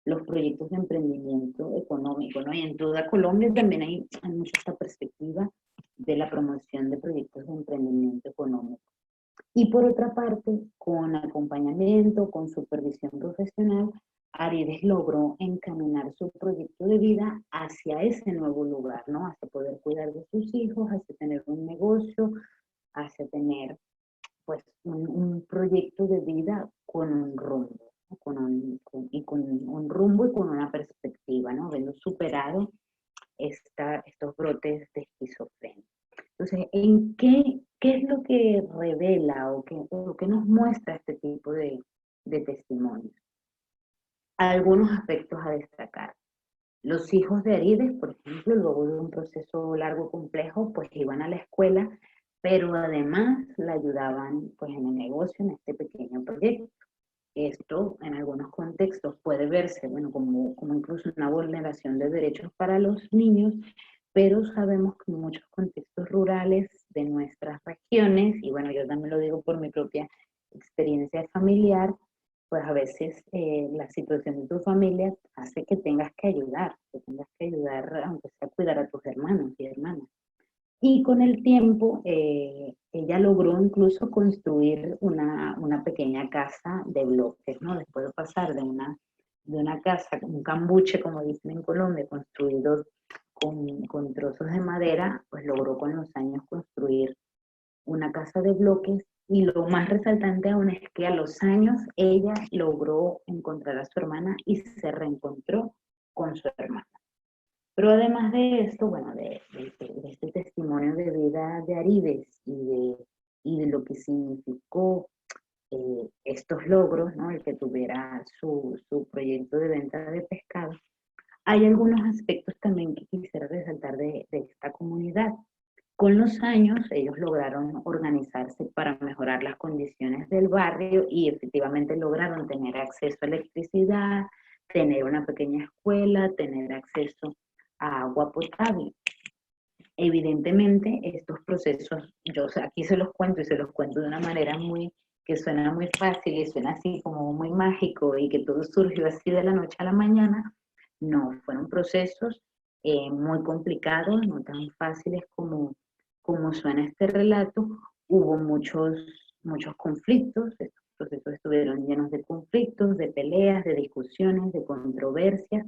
los proyectos de emprendimiento económico, ¿no? Y en toda Colombia también hay mucha esta perspectiva de la promoción de proyectos de emprendimiento económico. Y por otra parte, con acompañamiento, con supervisión profesional, Arides logró encaminar su proyecto de vida hacia ese nuevo lugar, ¿no? Hacia poder cuidar de sus hijos, hacia tener un negocio, hacia tener pues un proyecto de vida con un rumbo, ¿no? con un rumbo y con una perspectiva, ¿no? Habiendo superado estos brotes de esquizofrenia. Entonces, ¿qué es lo que revela o qué nos muestra este tipo de testimonios? Algunos aspectos a destacar. Los hijos de Arides, por ejemplo, luego de un proceso largo y complejo, pues iban a la escuela, pero además la ayudaban pues en el negocio, en este pequeño proyecto. Esto en algunos contextos puede verse, bueno, como incluso una vulneración de derechos para los niños, pero sabemos que en muchos contextos rurales de nuestras regiones, y bueno, yo también lo digo por mi propia experiencia familiar, pues a veces la situación de tu familia hace que tengas que ayudar, aunque sea a cuidar a tus hermanos y hermanas. Y con el tiempo, ella logró incluso construir una pequeña casa de bloques, ¿no? Después de pasar de una casa, un cambuche, como dicen en Colombia, construido con trozos de madera, pues logró con los años construir una casa de bloques. Y lo más resaltante aún es que a los años ella logró encontrar a su hermana y se reencontró con su hermana. Pero además de esto, bueno, de este testimonio de vida de Aribes y de lo que significó estos logros, ¿no? El que tuviera su proyecto de venta de pescado, hay algunos aspectos también que quisiera resaltar de esta comunidad. Con los años, ellos lograron organizarse para mejorar las condiciones del barrio y efectivamente lograron tener acceso a electricidad, tener una pequeña escuela, tener acceso a agua potable. Evidentemente, estos procesos, yo aquí se los cuento y se los cuento de una manera que suena muy fácil y suena así como muy mágico y que todo surgió así de la noche a la mañana. No, fueron procesos muy complicados, no tan fáciles como suena este relato. Hubo muchos conflictos, estos procesos estuvieron llenos de conflictos, de peleas, de discusiones, de controversias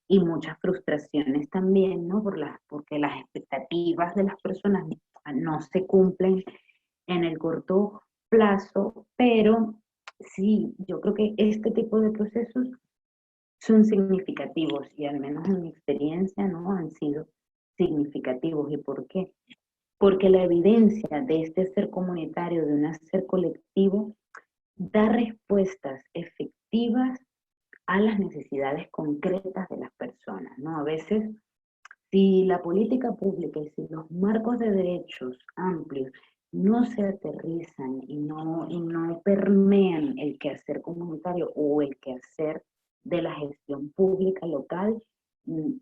y muchas frustraciones también, ¿no? Porque las expectativas de las personas no se cumplen en el corto plazo, pero sí, yo creo que este tipo de procesos son significativos y al menos en mi experiencia, ¿no? Han sido significativos. ¿Y por qué? Porque la evidencia de este ser comunitario, de un hacer colectivo, da respuestas efectivas a las necesidades concretas de las personas, ¿no? A veces, si la política pública y si los marcos de derechos amplios no se aterrizan y no permean el quehacer comunitario o el quehacer de la gestión pública local,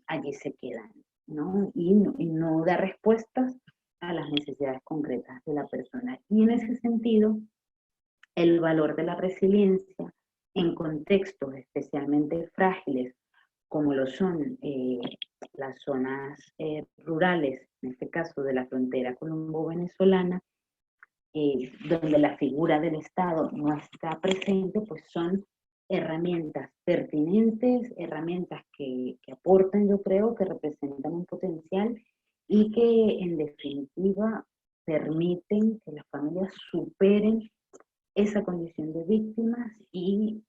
allí se quedan, ¿no? Y no da respuestas a las necesidades concretas de la persona. Y en ese sentido, el valor de la resiliencia en contextos especialmente frágiles, como lo son las zonas rurales, en este caso de la frontera colombo-venezolana, donde la figura del Estado no está presente, pues son herramientas pertinentes, herramientas que aportan, yo creo, que representan un potencial y que en definitiva permiten que las familias superen esa condición de víctimas y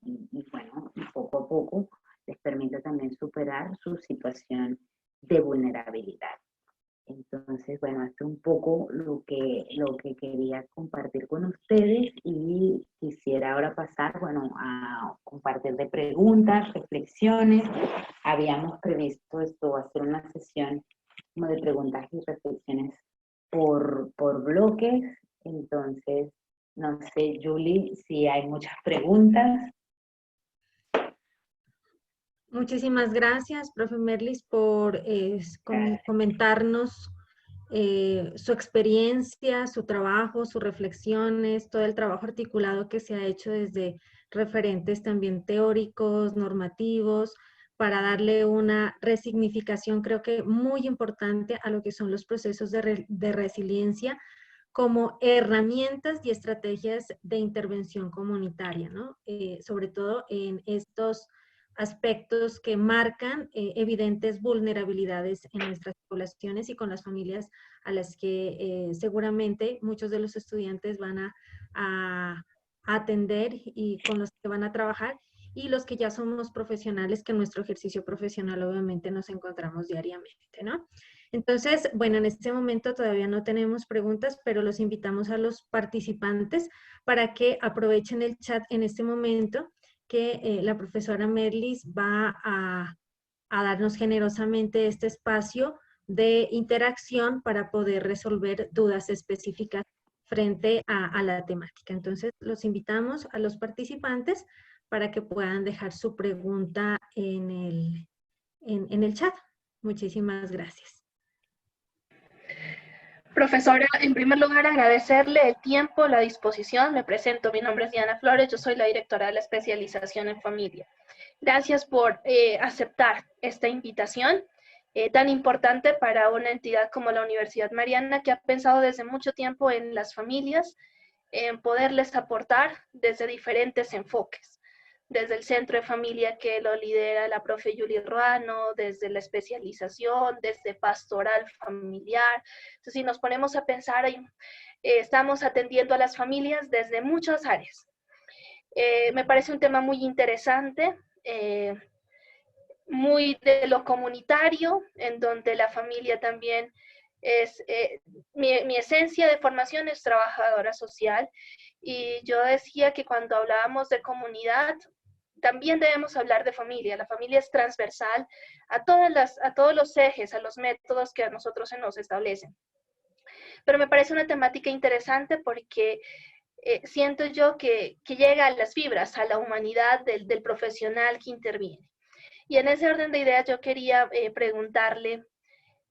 bueno, poco a poco les permite también superar su situación de vulnerabilidad. Entonces, bueno, esto es un poco lo que quería compartir con ustedes y quisiera ahora pasar, bueno, a compartir de preguntas, reflexiones. Habíamos previsto esto, hacer una sesión como de preguntas y reflexiones por bloques. Entonces, no sé, Julie, si hay muchas preguntas. Muchísimas gracias, profe Merlis, por comentarnos su experiencia, su trabajo, sus reflexiones, todo el trabajo articulado que se ha hecho desde referentes también teóricos, normativos, para darle una resignificación, creo que muy importante a lo que son los procesos de resiliencia como herramientas y estrategias de intervención comunitaria, ¿no? Sobre todo en estos aspectos que marcan evidentes vulnerabilidades en nuestras poblaciones y con las familias a las que seguramente muchos de los estudiantes van a atender y con los que van a trabajar, y los que ya somos profesionales, que en nuestro ejercicio profesional obviamente nos encontramos diariamente, ¿no? Entonces, bueno, en este momento todavía no tenemos preguntas, pero los invitamos a los participantes para que aprovechen el chat en este momento, que la profesora Merlis va a darnos generosamente este espacio de interacción para poder resolver dudas específicas frente a la temática. Entonces, los invitamos a los participantes para que puedan dejar su pregunta en el chat. Muchísimas gracias. Profesora, en primer lugar agradecerle el tiempo, la disposición. Me presento, mi nombre es Diana Flores, yo soy la directora de la especialización en familia. Gracias por aceptar esta invitación tan importante para una entidad como la Universidad Mariana, que ha pensado desde mucho tiempo en las familias, en poderles aportar desde diferentes enfoques. Desde el centro de familia que lo lidera la profe Julie Ruano, desde la especialización, desde pastoral familiar. Entonces, si nos ponemos a pensar, estamos atendiendo a las familias desde muchas áreas. Me parece un tema muy interesante. muy de lo comunitario, en donde la familia también es, mi esencia de formación es trabajadora social, y yo decía que cuando hablábamos de comunidad, también debemos hablar de familia. La familia es transversal a todos los ejes, a los métodos que a nosotros se nos establecen. Pero me parece una temática interesante porque siento yo que llega a las fibras, a la humanidad del profesional que interviene. Y en ese orden de ideas yo quería preguntarle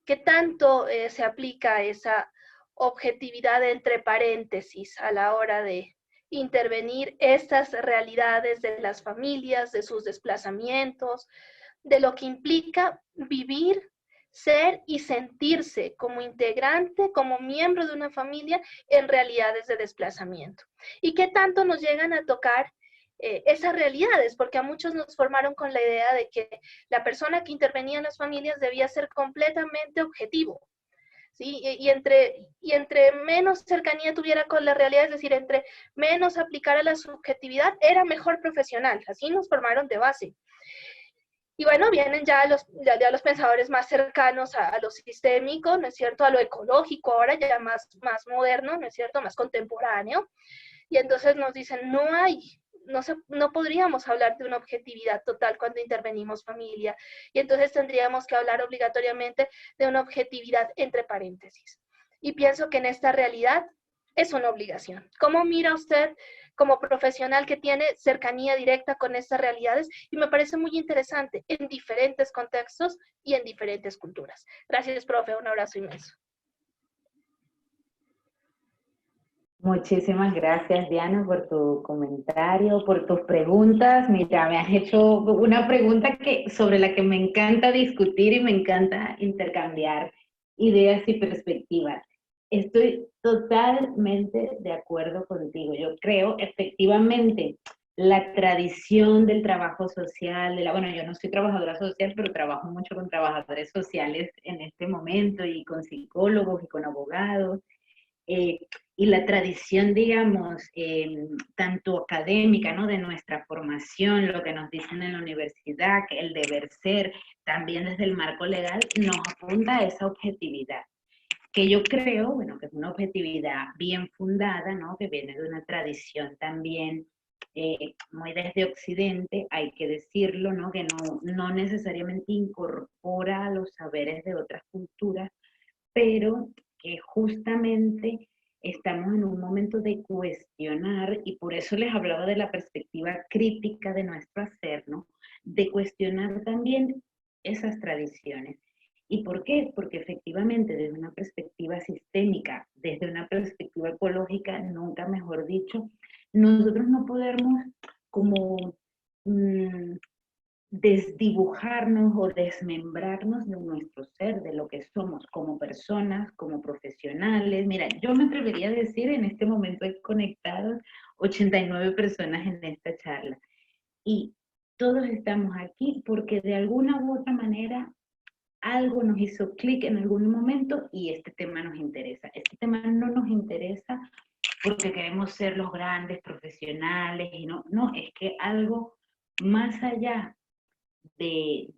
qué tanto se aplica esa objetividad entre paréntesis a la hora de intervenir estas realidades de las familias, de sus desplazamientos, de lo que implica vivir, ser y sentirse como integrante, como miembro de una familia en realidades de desplazamiento. Y qué tanto nos llegan a tocar esas realidades, porque a muchos nos formaron con la idea de que la persona que intervenía en las familias debía ser completamente objetivo, ¿sí? Y entre menos cercanía tuviera con la realidad, es decir, entre menos aplicara la subjetividad, era mejor profesional. Así nos formaron de base. Y bueno, vienen ya los pensadores más cercanos a lo sistémico, ¿no es cierto?, a lo ecológico, ahora ya más moderno, ¿no es cierto?, más contemporáneo. Y entonces nos dicen, no podríamos hablar de una objetividad total cuando intervenimos familia, y entonces tendríamos que hablar obligatoriamente de una objetividad entre paréntesis. Y pienso que en esta realidad es una obligación. ¿Cómo mira usted como profesional que tiene cercanía directa con estas realidades? Y me parece muy interesante en diferentes contextos y en diferentes culturas. Gracias, profe. Un abrazo inmenso. Muchísimas gracias, Diana, por tu comentario, por tus preguntas. Mira, me has hecho una pregunta sobre la que me encanta discutir y me encanta intercambiar ideas y perspectivas. Estoy totalmente de acuerdo contigo. Yo creo, efectivamente, la tradición del trabajo social, bueno, yo no soy trabajadora social, pero trabajo mucho con trabajadores sociales en este momento, y con psicólogos y con abogados. Y la tradición, digamos, tanto académica, ¿no?, de nuestra formación, lo que nos dicen en la universidad, que el deber ser, también desde el marco legal, nos apunta a esa objetividad, que yo creo, bueno, que es una objetividad bien fundada, ¿no?, que viene de una tradición también muy desde Occidente, hay que decirlo, ¿no?, que no necesariamente incorpora los saberes de otras culturas, pero que justamente estamos en un momento de cuestionar, y por eso les hablaba de la perspectiva crítica de nuestro hacer, ¿no?, de cuestionar también esas tradiciones. ¿Y por qué? Porque efectivamente desde una perspectiva sistémica, desde una perspectiva ecológica, nunca mejor dicho, nosotros no podemos como desdibujarnos o desmembrarnos de nuestro ser, de lo que somos como personas, como profesionales. Mira, yo me atrevería a decir, en este momento hay conectados 89 personas en esta charla, y todos estamos aquí porque de alguna u otra manera algo nos hizo clic en algún momento y este tema nos interesa. Este tema no nos interesa porque queremos ser los grandes profesionales, y no, es que algo más allá de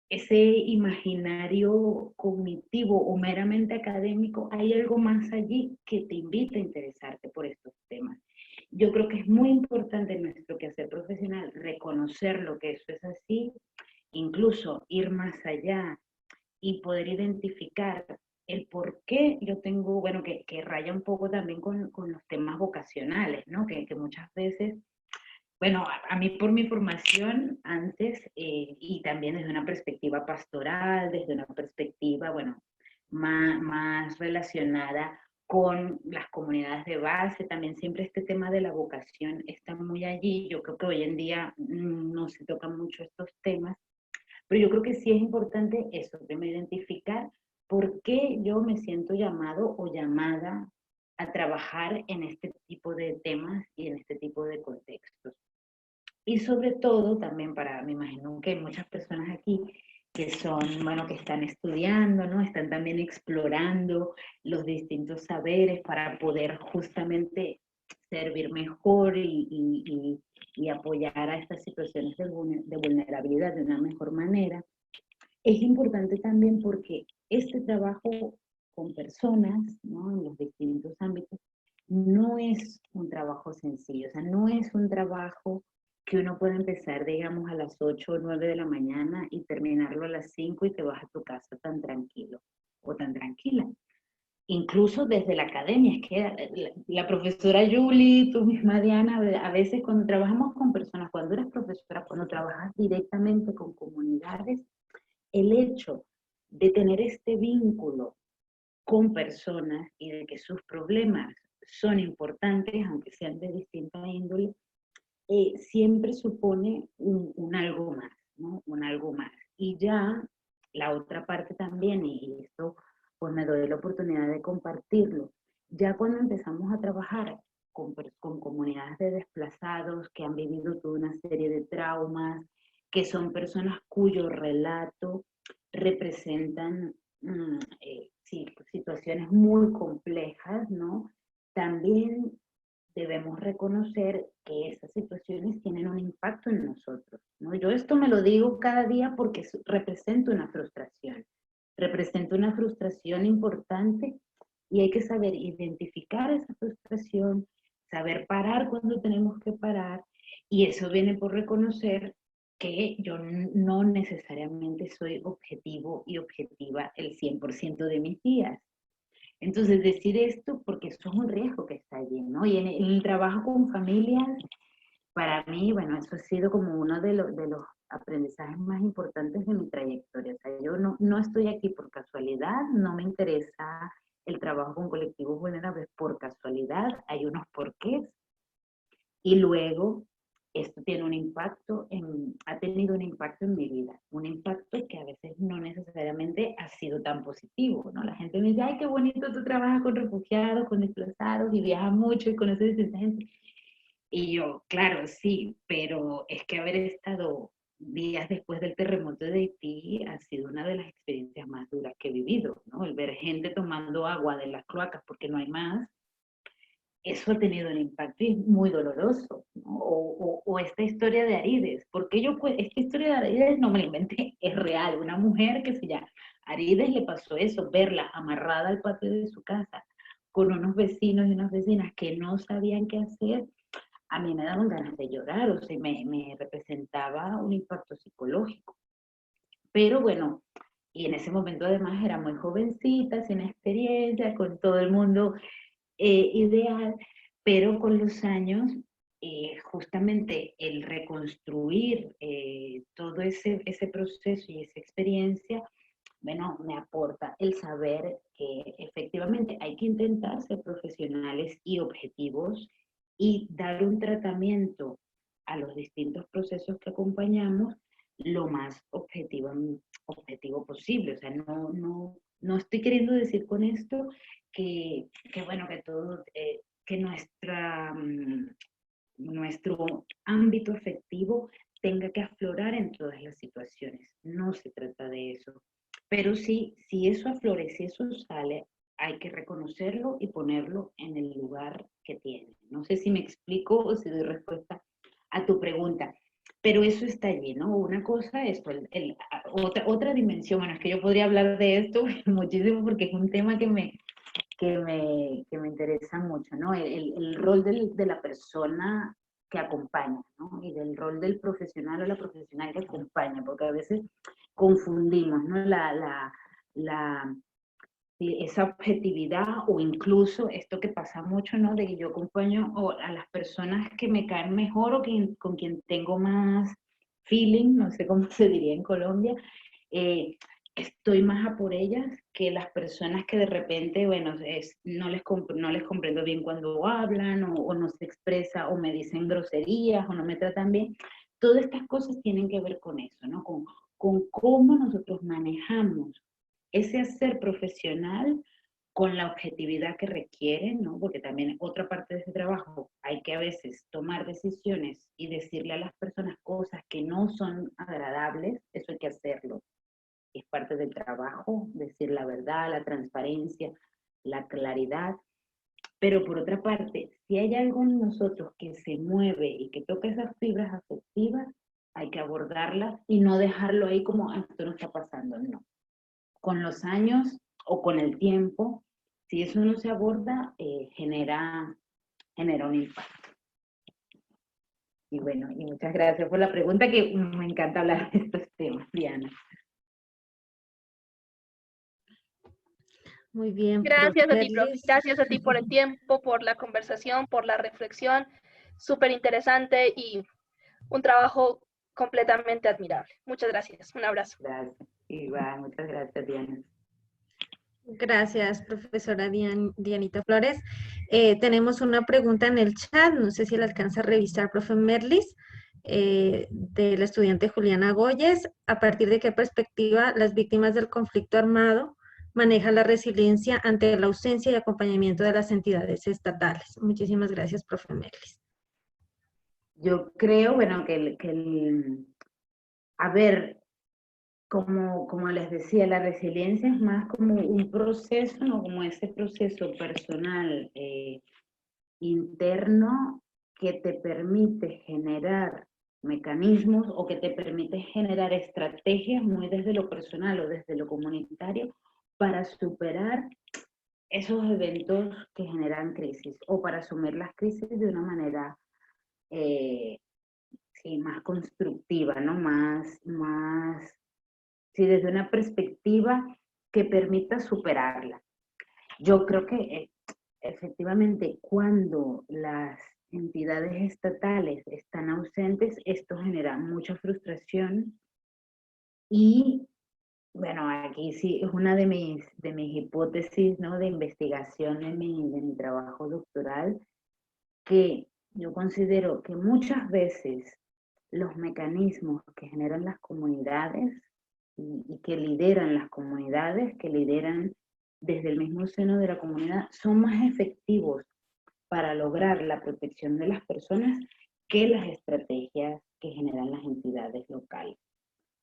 ese imaginario cognitivo o meramente académico, hay algo más allí que te invita a interesarte por estos temas. Yo creo que es muy importante en nuestro quehacer profesional reconocer lo que eso es así, incluso ir más allá y poder identificar el por qué yo tengo, bueno, que raya un poco también con los temas vocacionales, ¿no? Que muchas veces, bueno, a mí por mi formación antes, y también desde una perspectiva pastoral, desde una perspectiva, bueno, más relacionada con las comunidades de base, también siempre este tema de la vocación está muy allí. Yo creo que hoy en día no se tocan mucho estos temas, pero yo creo que sí es importante eso, primero identificar por qué yo me siento llamado o llamada a trabajar en este tipo de temas y en este tipo de contextos. Y sobre todo también me imagino que hay muchas personas aquí que son, bueno, que están estudiando, ¿no? Están también explorando los distintos saberes para poder justamente servir mejor y apoyar a estas situaciones de vulnerabilidad de una mejor manera. Es importante también porque este trabajo con personas, ¿no?, en los distintos ámbitos, no es un trabajo sencillo, o sea, no es un trabajo que uno puede empezar, digamos, a las 8 o 9 de la mañana y terminarlo a las 5 y te vas a tu casa tan tranquilo o tan tranquila. Incluso desde la academia, es que la profesora Julie, tú misma Diana, a veces cuando trabajamos con personas, cuando eres profesora, cuando trabajas directamente con comunidades, el hecho de tener este vínculo con personas y de que sus problemas son importantes, aunque sean de distinta índole, siempre supone un algo más, ¿no? Un algo más. Y ya la otra parte también, y esto pues me doy la oportunidad de compartirlo, ya cuando empezamos a trabajar con comunidades de desplazados que han vivido toda una serie de traumas, que son personas cuyo relato representan sí, situaciones muy complejas, ¿no? También debemos reconocer que esas situaciones tienen un impacto en nosotros, ¿no? Yo esto me lo digo cada día porque representa una frustración importante y hay que saber identificar esa frustración, saber parar cuando tenemos que parar, y eso viene por reconocer que yo no necesariamente soy objetivo y objetiva el 100% de mis días. Entonces, decir esto porque eso es un riesgo que está allí, ¿no? Y en el trabajo con familias, para mí, bueno, eso ha sido como uno de los aprendizajes más importantes de mi trayectoria. O sea, yo no estoy aquí por casualidad, no me interesa el trabajo con colectivos vulnerables por casualidad, hay unos porqués. Y luego, esto tiene un impacto, ha tenido un impacto en mi vida, un impacto que a veces no necesariamente ha sido tan positivo, ¿no? La gente me dice, ay, qué bonito tú trabajas con refugiados, con desplazados, y viajas mucho y conoces distinta gente. Y yo, claro, sí, pero es que haber estado días después del terremoto de Haití ha sido una de las experiencias más duras que he vivido, ¿no? El ver gente tomando agua de las cloacas porque no hay más, eso ha tenido un impacto y es muy doloroso, ¿no? O esta historia de Arides, porque esta historia de Arides no me la inventé, es real, una mujer que se llama Arides le pasó eso, verla amarrada al patio de su casa, con unos vecinos y unas vecinas que no sabían qué hacer, a mí me daban ganas de llorar, o sea, me representaba un impacto psicológico. Pero bueno, y en ese momento además era muy jovencita, sin experiencia, con todo el mundo ideal, pero con los años, justamente el reconstruir todo ese proceso y esa experiencia, bueno, me aporta el saber que efectivamente hay que intentar ser profesionales y objetivos y dar un tratamiento a los distintos procesos que acompañamos lo más objetivo posible. O sea, no estoy queriendo decir con esto que bueno, que todo, que nuestro ámbito afectivo tenga que aflorar en todas las situaciones. No se trata de eso. Pero sí, si eso aflora, si eso sale, hay que reconocerlo y ponerlo en el lugar que tiene. No sé si me explico o si doy respuesta a tu pregunta, pero eso está allí, ¿no? Una cosa es otra dimensión, bueno, es que yo podría hablar de esto muchísimo porque es un tema que me interesa mucho, ¿no? El rol de la persona que acompaña, ¿no? Y del rol del profesional o la profesional que acompaña, porque a veces confundimos, ¿no? Esa objetividad o incluso esto que pasa mucho, ¿no? De que yo acompaño a las personas que me caen mejor o con quien tengo más feeling, no sé cómo se diría en Colombia, estoy más a por ellas que las personas que de repente, bueno, no les comprendo bien cuando hablan o no se expresa o me dicen groserías o no me tratan bien. Todas estas cosas tienen que ver con eso, ¿no? Con cómo nosotros manejamos ese hacer profesional con la objetividad que requiere, ¿no? Porque también otra parte de ese trabajo hay que a veces tomar decisiones y decirle a las personas cosas que no son agradables, eso hay que hacerlo. Es parte del trabajo, decir la verdad, la transparencia, la claridad, Pero por otra parte, si hay algo en nosotros que se mueve y que toca esas fibras afectivas, hay que abordarlas y no dejarlo ahí como, "Ah, esto no está pasando", no. Con los años o con el tiempo, si eso no se aborda, genera un impacto. Y bueno, y muchas gracias por la pregunta, que me encanta hablar de estos temas, Diana. Muy bien, Gracias a ti, profe. Merlis. Gracias a ti por el tiempo, por la conversación, por la reflexión. Súper interesante y un trabajo completamente admirable. Muchas gracias. Un abrazo. Gracias. Igual, muchas gracias, Diana. Gracias, profesora Dianita Flores. Tenemos una pregunta en el chat, no sé si la alcanza a revisar, profe Merlis, del estudiante Juliana Goyes. ¿A partir de qué perspectiva las víctimas del conflicto armado manejan la resiliencia ante la ausencia y acompañamiento de las entidades estatales? Muchísimas gracias, profe Merlis. Yo creo, bueno, a ver, como les decía, la resiliencia es más como un proceso, ¿no? Como ese proceso personal interno que te permite generar mecanismos o que te permite generar estrategias muy desde lo personal o desde lo comunitario para superar esos eventos que generan crisis o para asumir las crisis de una manera sí, más constructiva, ¿no? Sí, desde una perspectiva que permita superarla. Yo creo que efectivamente cuando las entidades estatales están ausentes, esto genera mucha frustración y, bueno, aquí sí es una de mis hipótesis, ¿no? De investigación de mi trabajo doctoral, que yo considero que muchas veces los mecanismos que generan las comunidades y que lideran las comunidades, que lideran desde el mismo seno de la comunidad, son más efectivos para lograr la protección de las personas que las estrategias que generan las entidades locales.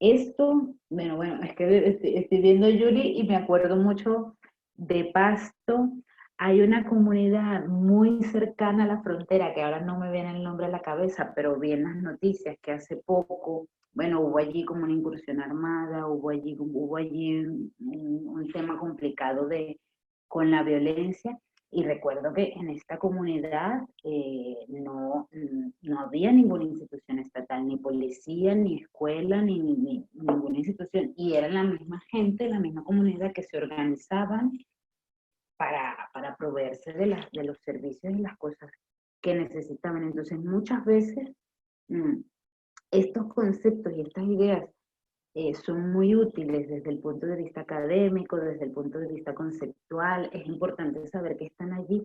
Esto, bueno, es que estoy viendo Yuri y me acuerdo mucho de Pasto. Hay una comunidad muy cercana a la frontera, que ahora no me viene el nombre a la cabeza, pero vi en las noticias que hace poco, bueno, hubo allí como una incursión armada, hubo allí un tema complicado con la violencia, y recuerdo que en esta comunidad no había ninguna institución estatal, ni policía, ni escuela, ni ninguna institución, y era la misma gente, la misma comunidad que se organizaban para proveerse de los servicios y las cosas que necesitaban. Entonces muchas veces estos conceptos y estas ideas son muy útiles desde el punto de vista académico, desde el punto de vista conceptual. Es importante saber que están allí,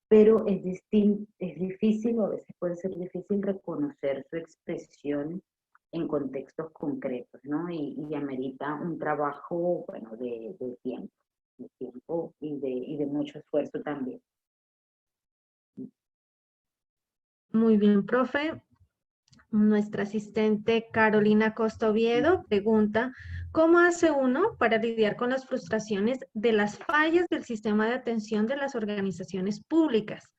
pero es difícil, o a veces puede ser difícil reconocer su expresión en contextos concretos, ¿no? Y amerita un trabajo, bueno, de tiempo y de mucho esfuerzo también. Muy bien, profe. Nuestra asistente Carolina Costa Oviedo pregunta, ¿cómo hace uno para lidiar con las frustraciones de las fallas del sistema de atención de las organizaciones públicas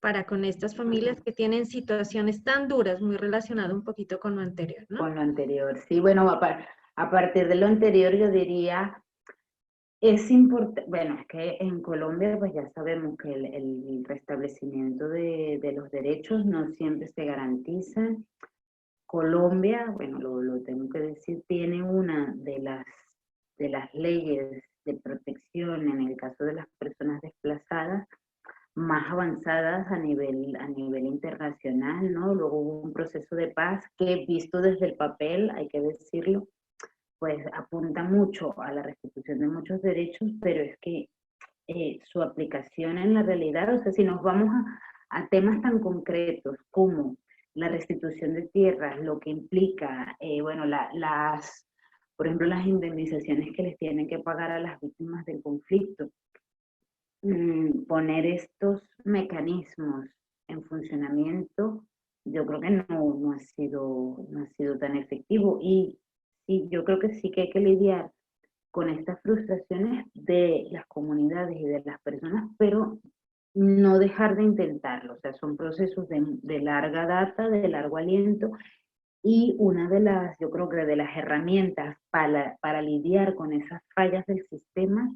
para con estas familias que tienen situaciones tan duras, muy relacionado un poquito con lo anterior, ¿no? Con lo anterior, sí, bueno, a partir de lo anterior yo diría, es importante, bueno, es que en Colombia pues ya sabemos que el restablecimiento de los derechos no siempre se garantiza. Colombia, bueno, lo tengo que decir, tiene una de las leyes de protección en el caso de las personas desplazadas más avanzadas a nivel internacional, ¿no? Luego hubo un proceso de paz que, visto desde el papel, hay que decirlo, pues apunta mucho a la restitución de muchos derechos, pero es que su aplicación en la realidad, o sea, si nos vamos a temas tan concretos como la restitución de tierras, lo que implica, bueno, por ejemplo, las indemnizaciones que les tienen que pagar a las víctimas del conflicto, poner estos mecanismos en funcionamiento, yo creo que no ha sido tan efectivo, y yo creo que sí que hay que lidiar con estas frustraciones de las comunidades y de las personas, pero no dejar de intentarlo, o sea, son procesos de larga data, de largo aliento, y una de las, yo creo que de las herramientas para lidiar con esas fallas del sistema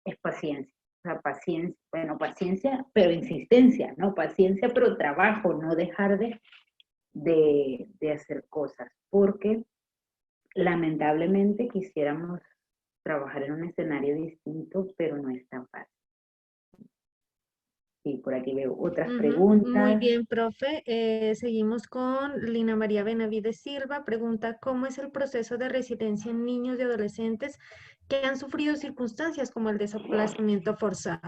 es paciencia. O sea, paciencia, bueno, paciencia, pero insistencia, ¿no? Paciencia, pero trabajo, no dejar de hacer cosas, porque lamentablemente quisiéramos trabajar en un escenario distinto, pero no es tan fácil. Sí, por aquí veo otras Muy preguntas. bien, profe. Seguimos con Lina María Benavides Silva. Pregunta, ¿cómo es el proceso de resiliencia en niños y adolescentes que han sufrido circunstancias como el desplazamiento forzado?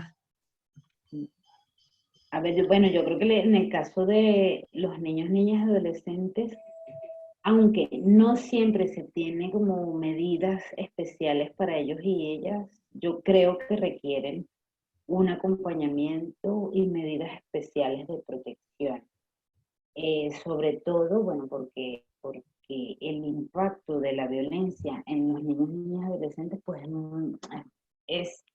A ver, bueno, yo creo que en el caso de los niños, niñas y adolescentes, aunque no siempre se tiene como medidas especiales para ellos y ellas, yo creo que requieren un acompañamiento y medidas especiales de protección. Sobre todo, bueno, porque el impacto de la violencia en los niños, niñas y adolescentes, pues es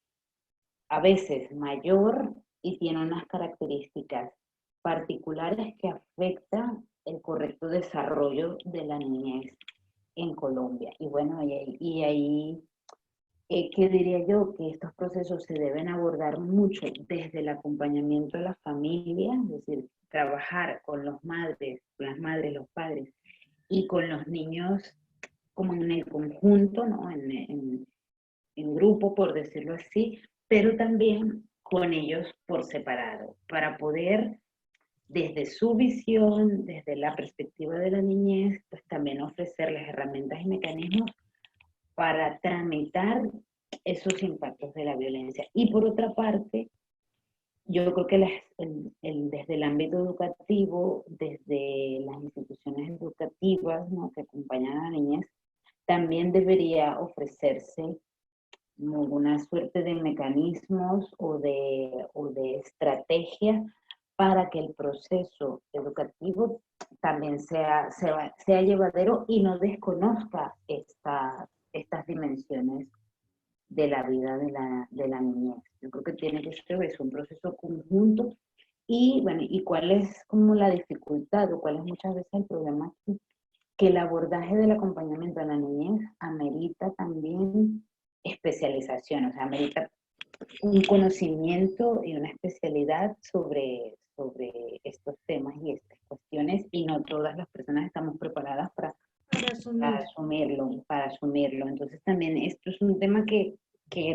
a veces mayor y tiene unas características particulares que afectan el correcto desarrollo de la niñez en Colombia. Y bueno, y ahí ¿qué diría yo? Que estos procesos se deben abordar mucho desde el acompañamiento de la familia, es decir, trabajar con las madres, los padres, y con los niños como en el conjunto, ¿no? En grupo, por decirlo así, pero también con ellos por separado, para poder, desde su visión, desde la perspectiva de la niñez, pues también ofrecerles herramientas y mecanismos para tramitar esos impactos de la violencia. Y por otra parte, yo creo que desde el ámbito educativo, desde las instituciones educativas, ¿no?, que acompañan a la niñez, también debería ofrecerse una suerte de mecanismos o de estrategia para que el proceso educativo también sea llevadero y no desconozca estas dimensiones de la vida de la niñez. Yo creo que tiene que ser eso, un proceso conjunto. Y bueno, ¿y cuál es como la dificultad o cuál es muchas veces el problema aquí? Que el abordaje del acompañamiento a la niñez amerita también especialización, o sea, amerita un conocimiento y una especialidad sobre estos temas y estas cuestiones, y no todas las personas estamos preparadas para asumirlo. Entonces también esto es un tema que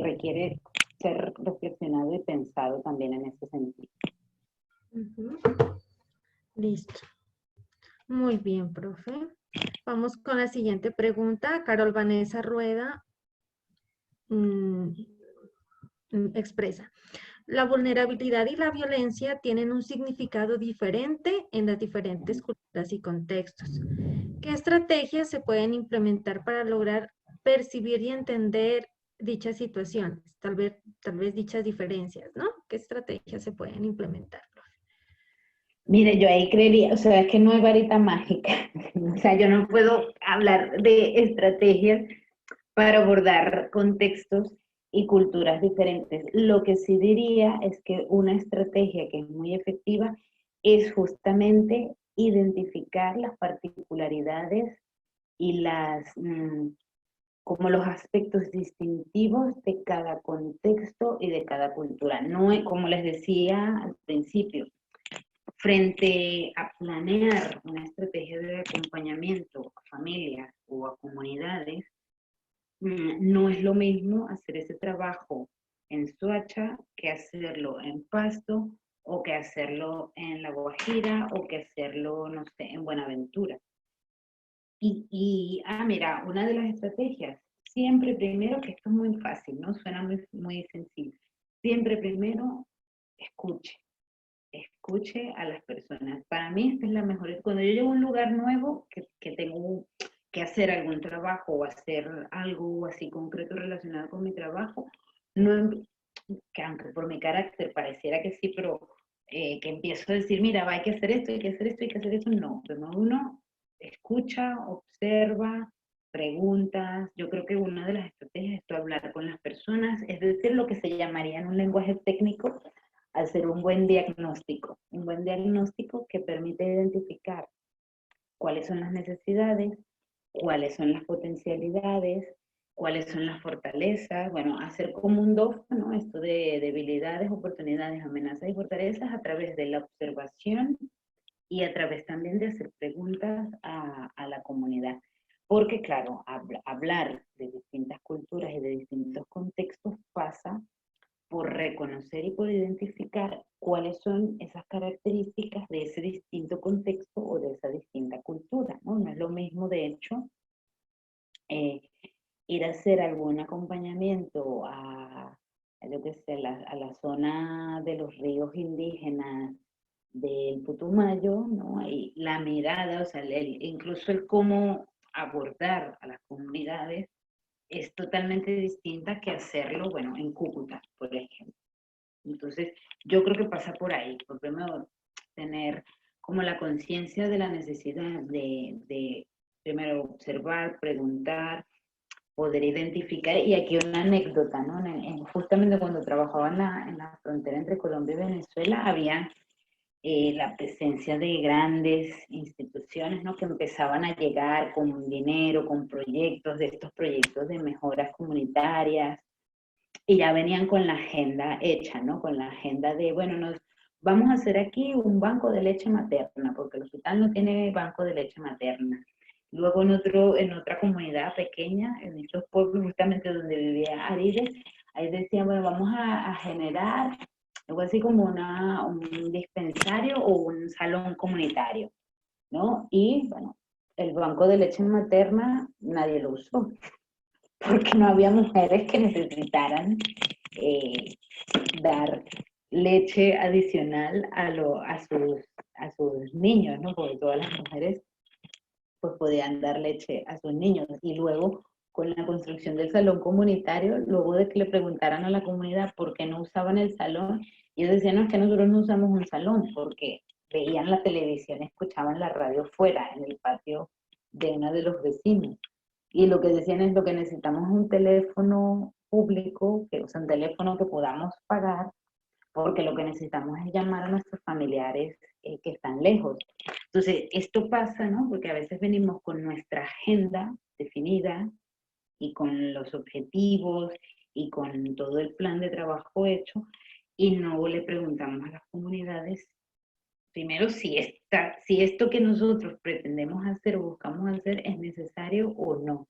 requiere ser reflexionado y pensado también en ese sentido. Listo. Muy bien, profe. Vamos con la siguiente pregunta. Carol Vanessa Rueda expresa. La vulnerabilidad y la violencia tienen un significado diferente en las diferentes culturas y contextos. ¿Qué estrategias se pueden implementar para lograr percibir y entender dichas situaciones? Tal vez dichas diferencias, ¿no? ¿Qué estrategias se pueden implementar? Mire, yo ahí creería, o sea, es que no hay varita mágica. O sea, yo no puedo hablar de estrategias para abordar contextos y culturas diferentes. Lo que sí diría es que una estrategia que es muy efectiva es justamente identificar las particularidades y como los aspectos distintivos de cada contexto y de cada cultura. No es, como les decía al principio, frente a planear una estrategia de acompañamiento a familias o a comunidades, no es lo mismo hacer ese trabajo en Soacha que hacerlo en Pasto, o que hacerlo en La Guajira, o que hacerlo, no sé, en Buenaventura. Mira, una de las estrategias, siempre primero, que esto es muy fácil, ¿no? Suena muy, muy sencillo. Siempre primero, escuche a las personas. Para mí esta es la mejor. Cuando yo llego a un lugar nuevo, que tengo que hacer algún trabajo o hacer algo así concreto relacionado con mi trabajo, no, que aunque por mi carácter pareciera que sí, pero que empiezo a decir, mira, hay que hacer esto, hay que hacer esto, hay que hacer esto, no. Pero uno escucha, observa, preguntas. Yo creo que una de las estrategias es hablar con las personas, es decir, lo que se llamaría en un lenguaje técnico, hacer un buen diagnóstico que permite identificar cuáles son las necesidades, cuáles son las potencialidades, cuáles son las fortalezas, bueno, hacer como un DOF, ¿no? Esto de debilidades, oportunidades, amenazas y fortalezas a través de la observación y a través también de hacer preguntas a la comunidad. Porque claro, hablar de distintas culturas y de distintos contextos pasa por reconocer y por identificar cuáles son esas características de ese distinto contexto o de esa distinta cultura, ¿no? No es lo mismo, de hecho, ir a hacer algún acompañamiento yo qué sé, a la zona de los ríos indígenas del Putumayo, ¿no? Y la mirada, o sea, incluso el cómo abordar a las comunidades es totalmente distinta que hacerlo, bueno, en Cúcuta, por ejemplo. Entonces, yo creo que pasa por ahí, por primero tener como la conciencia de la necesidad de primero observar, preguntar, poder identificar, y aquí una anécdota, ¿no? Justamente cuando trabajaba en la frontera entre Colombia y Venezuela, había la presencia de grandes instituciones, ¿no? Que empezaban a llegar con dinero, con proyectos, de estos proyectos de mejoras comunitarias, y ya venían con la agenda hecha, ¿no? Con la agenda de, bueno, vamos a hacer aquí un banco de leche materna, porque el hospital no tiene banco de leche materna. Luego en otra comunidad pequeña, en estos pueblos justamente donde vivía Arides, ahí decían, bueno, vamos a generar algo así como un dispensario o un salón comunitario, ¿no? Y, bueno, el banco de leche materna nadie lo usó, porque no había mujeres que necesitaran dar leche adicional a sus niños, ¿no? Porque todas las mujeres pues podían dar leche a sus niños. Y luego, con la construcción del salón comunitario, luego de que le preguntaran a la comunidad por qué no usaban el salón, ellos decían, no, es que nosotros no usamos un salón, porque veían la televisión, escuchaban la radio fuera, en el patio de uno de los vecinos. Y lo que decían es, lo que necesitamos es un teléfono público, o sea, un teléfono que podamos pagar, porque lo que necesitamos es llamar a nuestros familiares que están lejos. Entonces, esto pasa, ¿no? Porque a veces venimos con nuestra agenda definida y con los objetivos y con todo el plan de trabajo hecho, y no le preguntamos a las comunidades, primero, si esto que nosotros pretendemos hacer o buscamos hacer es necesario o no.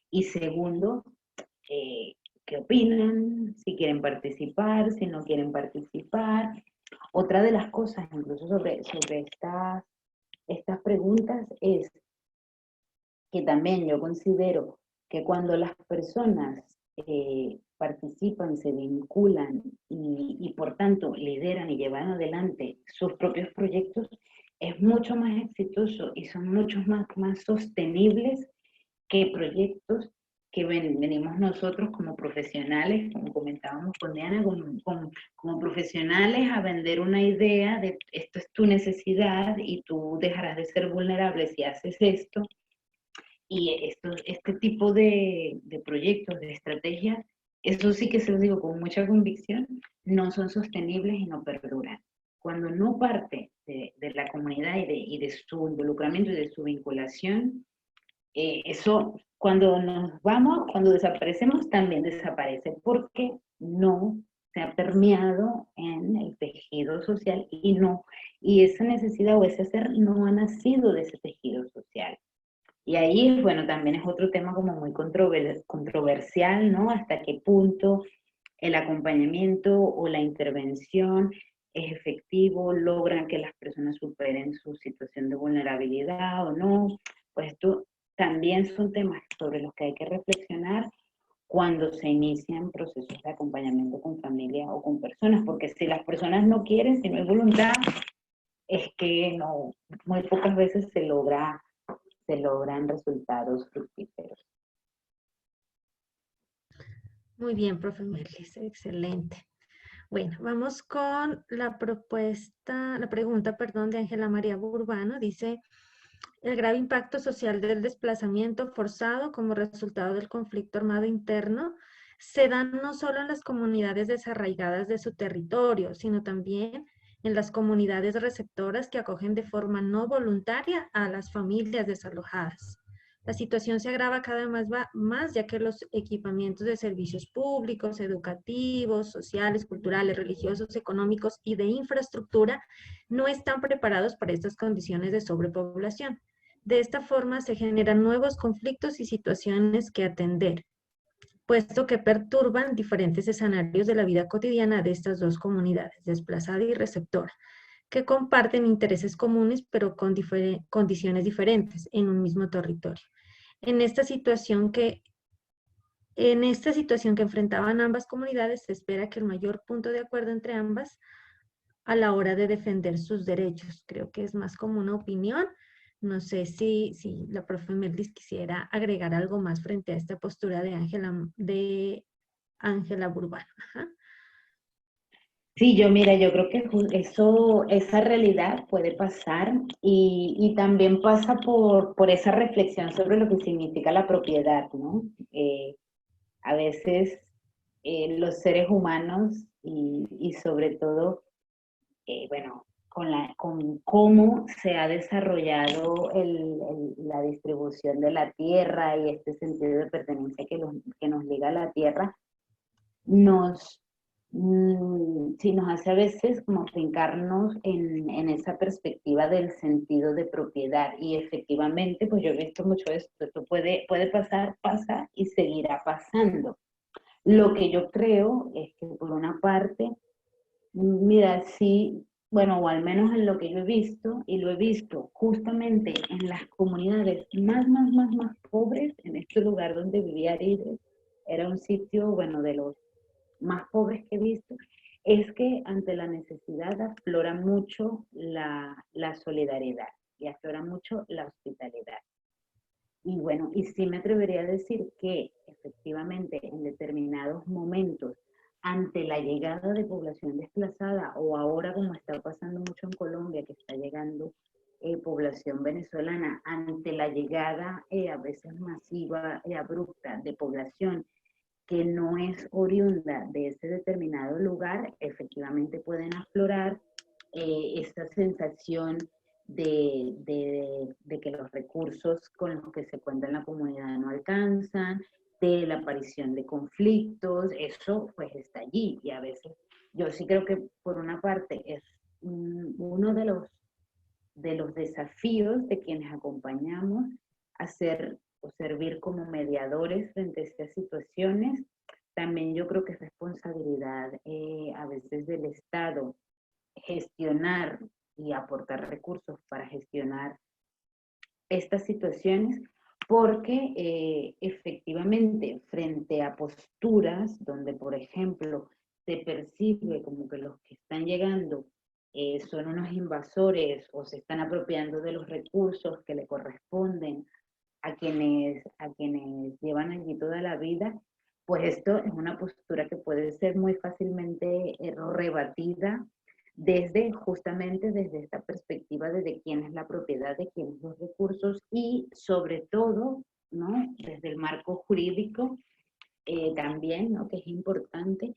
Y segundo, qué opinan, si quieren participar, si no quieren participar. Otra de las cosas, incluso sobre estas preguntas, es que también yo considero que cuando las personas participan, se vinculan y por tanto lideran y llevan adelante sus propios proyectos, es mucho más exitoso y son mucho más sostenibles que proyectos que venimos nosotros como profesionales, como comentábamos con Diana, como profesionales a vender una idea de esto es tu necesidad y tú dejarás de ser vulnerable si haces esto. Y este tipo de proyectos, de estrategias, eso sí que se los digo con mucha convicción, no son sostenibles y no perduran. Cuando no parte de la comunidad y de su involucramiento y de su vinculación, eso, cuando nos vamos, cuando desaparecemos, también desaparece, porque no se ha permeado en el tejido social y esa necesidad o ese ser no ha nacido de ese tejido social. Y ahí, bueno, también es otro tema como muy controversial, ¿no? Hasta qué punto el acompañamiento o la intervención es efectivo, logran que las personas superen su situación de vulnerabilidad o no. Pues esto también son temas sobre los que hay que reflexionar cuando se inician procesos de acompañamiento con familia o con personas, porque si las personas no quieren, si no hay voluntad, es que no, muy pocas veces se logran resultados fructíferos. Muy bien, profe Merlis, excelente. Bueno, vamos con la pregunta, perdón, de Ángela María Burbano. Dice, el grave impacto social del desplazamiento forzado como resultado del conflicto armado interno se dan no solo en las comunidades desarraigadas de su territorio, sino también en las comunidades receptoras que acogen de forma no voluntaria a las familias desalojadas. La situación se agrava cada vez más ya que los equipamientos de servicios públicos, educativos, sociales, culturales, religiosos, económicos y de infraestructura no están preparados para estas condiciones de sobrepoblación. De esta forma se generan nuevos conflictos y situaciones que atender, puesto que perturban diferentes escenarios de la vida cotidiana de estas dos comunidades, desplazada y receptora, que comparten intereses comunes pero con condiciones diferentes en un mismo territorio. En esta situación que enfrentaban ambas comunidades, se espera que el mayor punto de acuerdo entre ambas a la hora de defender sus derechos. Creo que es más como una opinión. No sé si la profe Merlis quisiera agregar algo más frente a esta postura de Ángela Burbano. Ajá. Sí, yo creo que esa realidad puede pasar y también pasa por esa reflexión sobre lo que significa la propiedad, ¿no? A veces los seres humanos y sobre todo, bueno, con cómo se ha desarrollado la distribución de la tierra y este sentido de pertenencia que nos liga a la tierra, sí nos hace a veces como fincarnos en esa perspectiva del sentido de propiedad. Y efectivamente, pues yo he visto mucho esto puede pasar, pasa y seguirá pasando. Lo que yo creo es que por una parte, mira, sí, bueno, o al menos en lo que yo he visto, y lo he visto justamente en las comunidades más pobres, en este lugar donde vivía Arides, era un sitio, bueno, de los más pobres que he visto, es que ante la necesidad aflora mucho la solidaridad y aflora mucho la hospitalidad. Y bueno, y sí me atrevería a decir que efectivamente en determinados momentos, ante la llegada de población desplazada, o ahora como está pasando mucho en Colombia, que está llegando población venezolana, ante la llegada a veces masiva y abrupta de población que no es oriunda de ese determinado lugar, efectivamente pueden aflorar esta sensación de que los recursos con los que se cuenta en la comunidad no alcanzan, de la aparición de conflictos, eso pues está allí. Y a veces yo sí creo que por una parte es uno de los desafíos de quienes acompañamos hacer o servir como mediadores frente a estas situaciones. También yo creo que es responsabilidad a veces del Estado gestionar y aportar recursos para gestionar estas situaciones, porque efectivamente frente a posturas donde, por ejemplo, se percibe como que los que están llegando son unos invasores o se están apropiando de los recursos que le corresponden a quienes llevan allí toda la vida, pues esto es una postura que puede ser muy fácilmente rebatida justamente desde esta perspectiva de quién es la propiedad, de quién es los recursos y sobre todo, ¿no? Desde el marco jurídico también, ¿no? Que es importante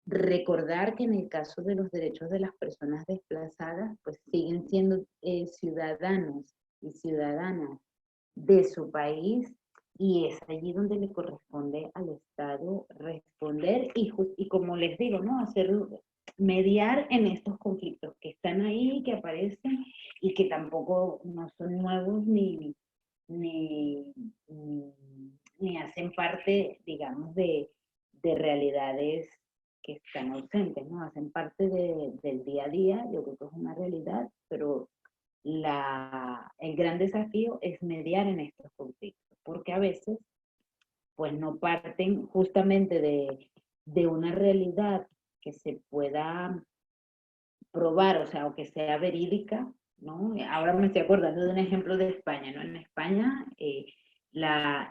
recordar que en el caso de los derechos de las personas desplazadas, pues siguen siendo ciudadanos y ciudadanas de su país, y es allí donde le corresponde al Estado responder y como les digo, ¿no? Mediar en estos conflictos que están ahí, que aparecen y que tampoco no son nuevos ni hacen parte, digamos, de realidades que están ausentes, ¿no? Hacen parte del día a día. Yo creo que es una realidad, pero el gran desafío es mediar en estos conflictos, porque a veces pues no parten justamente de una realidad que se pueda probar, o sea, o que sea verídica, ¿no? Ahora me estoy acordando de un ejemplo de España, ¿no? En España el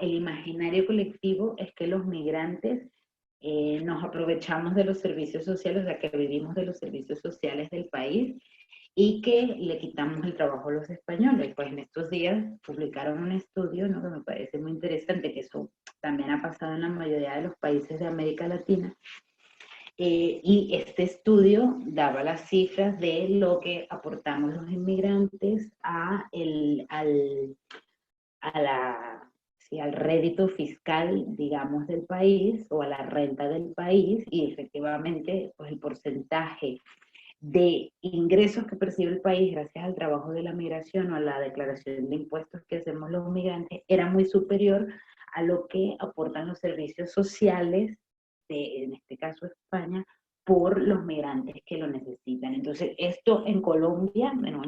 imaginario colectivo es que los migrantes nos aprovechamos de los servicios sociales, o sea, que vivimos de los servicios sociales del país, y que le quitamos el trabajo a los españoles. Pues en estos días publicaron un estudio, ¿no?, que me parece muy interesante, que eso también ha pasado en la mayoría de los países de América Latina, y este estudio daba las cifras de lo que aportamos los inmigrantes al rédito fiscal, digamos, del país, o a la renta del país, y efectivamente, pues el porcentaje de ingresos que percibe el país gracias al trabajo de la migración o a la declaración de impuestos que hacemos los migrantes era muy superior a lo que aportan los servicios sociales de, en este caso, España, por los migrantes que lo necesitan. Entonces, esto en Colombia, bueno,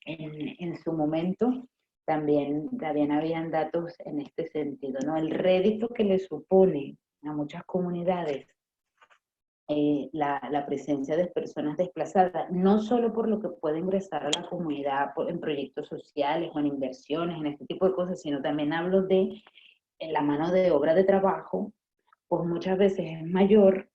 en su momento, también habían datos en este sentido, ¿no? El rédito que le supone a muchas comunidades la presencia de personas desplazadas, no solo por lo que puede ingresar a la comunidad en proyectos sociales o en inversiones, en este tipo de cosas, sino también hablo de la mano de obra de trabajo, pues muchas veces es mayor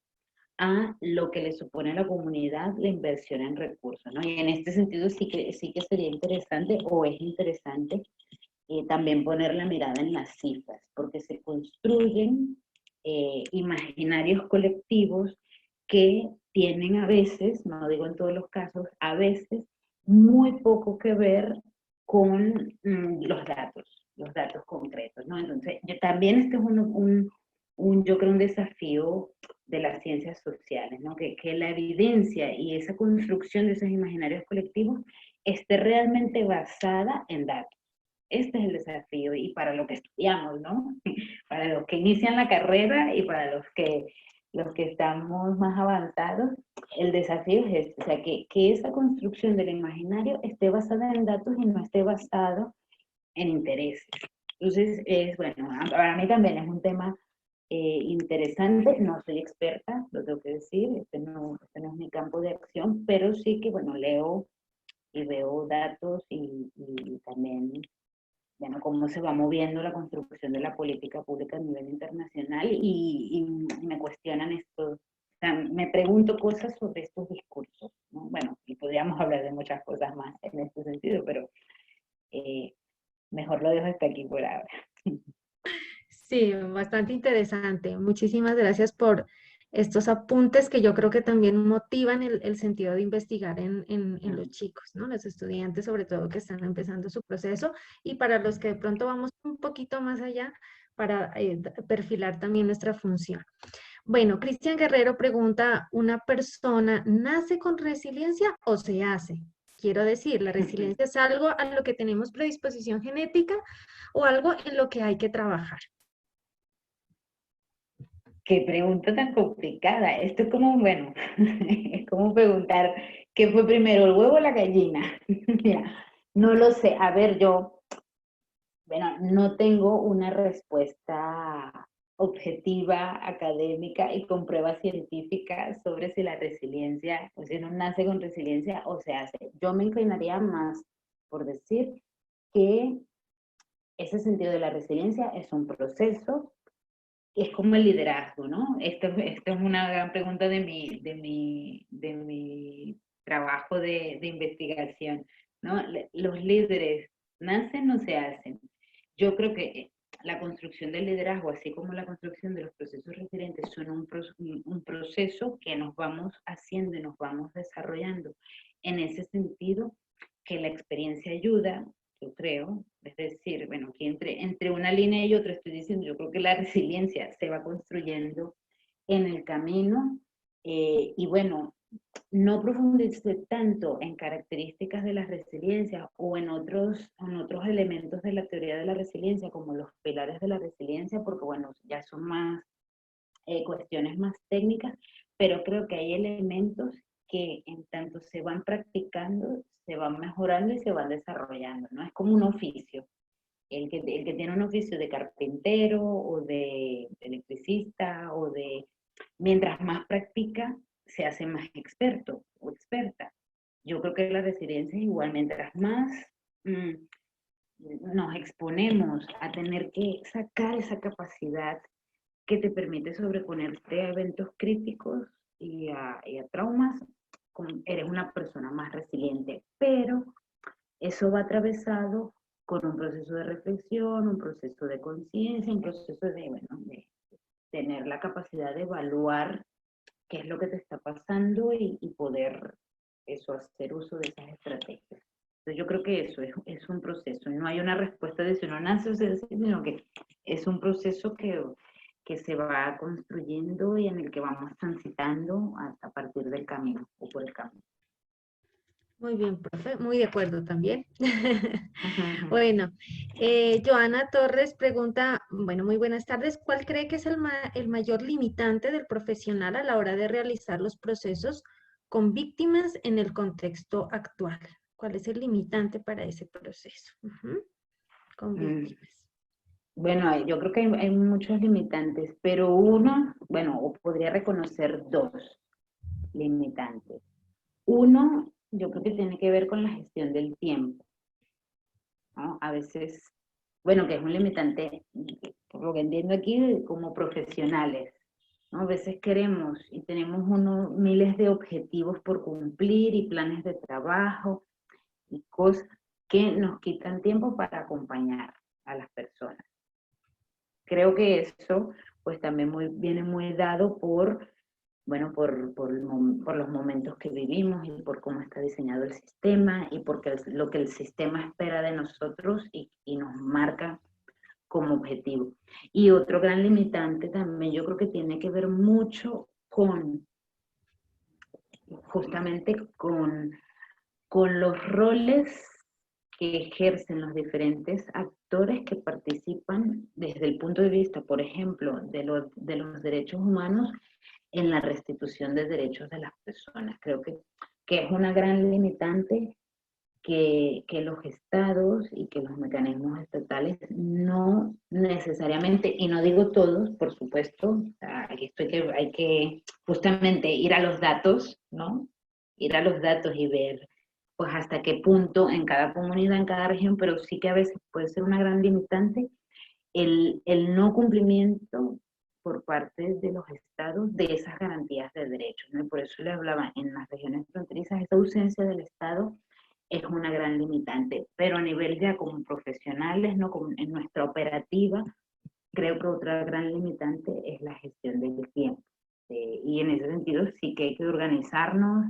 a lo que le supone a la comunidad la inversión en recursos, ¿no? Y en este sentido sí que sería interesante, o es interesante, también poner la mirada en las cifras, porque se construyen imaginarios colectivos que tienen a veces, no digo en todos los casos, a veces muy poco que ver con los datos concretos, ¿no? Entonces, también este es yo creo, un desafío de las ciencias sociales, ¿no? Que la evidencia y esa construcción de esos imaginarios colectivos esté realmente basada en datos. Este es el desafío, y para lo que estudiamos, ¿no? Para los que inician la carrera y para los que estamos más avanzados, el desafío es este, o sea, que esa construcción del imaginario esté basada en datos y no esté basado en intereses. Entonces, bueno, para mí también es un tema interesante. No soy experta, lo tengo que decir, este no es mi campo de acción, pero sí que, bueno, leo y veo datos y también, bueno, cómo se va moviendo la construcción de la política pública a nivel internacional, y me cuestionan esto, o sea, me pregunto cosas sobre estos discursos, ¿no? Bueno, y podríamos hablar de muchas cosas más en este sentido, pero mejor lo dejo hasta aquí por ahora. Sí, bastante interesante. Muchísimas gracias por estos apuntes que yo creo que también motivan el sentido de investigar en los chicos, ¿no? Los estudiantes, sobre todo, que están empezando su proceso, y para los que de pronto vamos un poquito más allá para perfilar también nuestra función. Bueno, Cristian Guerrero pregunta, ¿una persona nace con resiliencia o se hace? Quiero decir, ¿la resiliencia es algo a lo que tenemos predisposición genética o algo en lo que hay que trabajar? Qué pregunta tan complicada. Esto es como, bueno, es como preguntar, ¿qué fue primero, el huevo o la gallina? Mira, no lo sé. A ver, bueno, no tengo una respuesta objetiva, académica y con pruebas científicas sobre si la resiliencia, o si uno nace con resiliencia o se hace. Yo me inclinaría más por decir que ese sentido de la resiliencia es un proceso. Es como el liderazgo, ¿no? Esto es una gran pregunta de mi trabajo de investigación, ¿no? Los líderes, ¿nacen o se hacen? Yo creo que la construcción del liderazgo, así como la construcción de los procesos resilientes, son un proceso que nos vamos haciendo y nos vamos desarrollando. En ese sentido, que la experiencia ayuda, yo creo, es decir, bueno, que entre una línea y otra estoy diciendo, yo creo que la resiliencia se va construyendo en el camino, y bueno, no profundizar tanto en características de la resiliencia o en otros elementos de la teoría de la resiliencia, como los pilares de la resiliencia, porque bueno, ya son más cuestiones más técnicas, pero creo que hay elementos que en tanto se van practicando, se van mejorando y se van desarrollando, ¿no? Es como un oficio. El que tiene un oficio de carpintero o de electricista mientras más practica, se hace más experto o experta. Yo creo que la resiliencia es igual, mientras más nos exponemos a tener que sacar esa capacidad que te permite sobreponerte a eventos críticos y a traumas, eres una persona más resiliente, pero eso va atravesado con un proceso de reflexión, un proceso de conciencia, un proceso de tener la capacidad de evaluar qué es lo que te está pasando y poder eso, hacer uso de esas estrategias. Entonces yo creo que eso es un proceso, no hay una respuesta de si uno nace o se decide, sino que es un proceso que se va construyendo y en el que vamos transitando a partir del camino o por el camino. Muy bien, profe, muy de acuerdo también. Bueno, Joana Torres pregunta, bueno, muy buenas tardes, ¿cuál cree que es el mayor limitante del profesional a la hora de realizar los procesos con víctimas en el contexto actual? ¿Cuál es el limitante para ese proceso? Con víctimas. Bueno, yo creo que hay muchos limitantes, pero uno, bueno, o podría reconocer dos limitantes. Uno, yo creo que tiene que ver con la gestión del tiempo, ¿no? A veces, bueno, que es un limitante, por lo que entiendo aquí, como profesionales, ¿no? A veces queremos y tenemos miles de objetivos por cumplir y planes de trabajo y cosas que nos quitan tiempo para acompañar a las personas. Creo que eso, pues también viene muy dado por los momentos que vivimos y por cómo está diseñado el sistema y porque lo que el sistema espera de nosotros y nos marca como objetivo. Y otro gran limitante también yo creo que tiene que ver mucho justamente con los roles que ejercen los diferentes actores que participan desde el punto de vista, por ejemplo, de los derechos humanos en la restitución de derechos de las personas. Creo que es una gran limitante que los estados y que los mecanismos estatales no necesariamente, y no digo todos, por supuesto, aquí hay que justamente ir a los datos, ¿no? Ir a los datos y ver pues hasta qué punto en cada comunidad, en cada región, pero sí que a veces puede ser una gran limitante el no cumplimiento por parte de los estados de esas garantías de derechos, ¿no? Y por eso le hablaba, en las regiones fronterizas, esa ausencia del Estado es una gran limitante, pero a nivel ya como profesionales, ¿no? Como en nuestra operativa, creo que otra gran limitante es la gestión del tiempo. Y en ese sentido sí que hay que organizarnos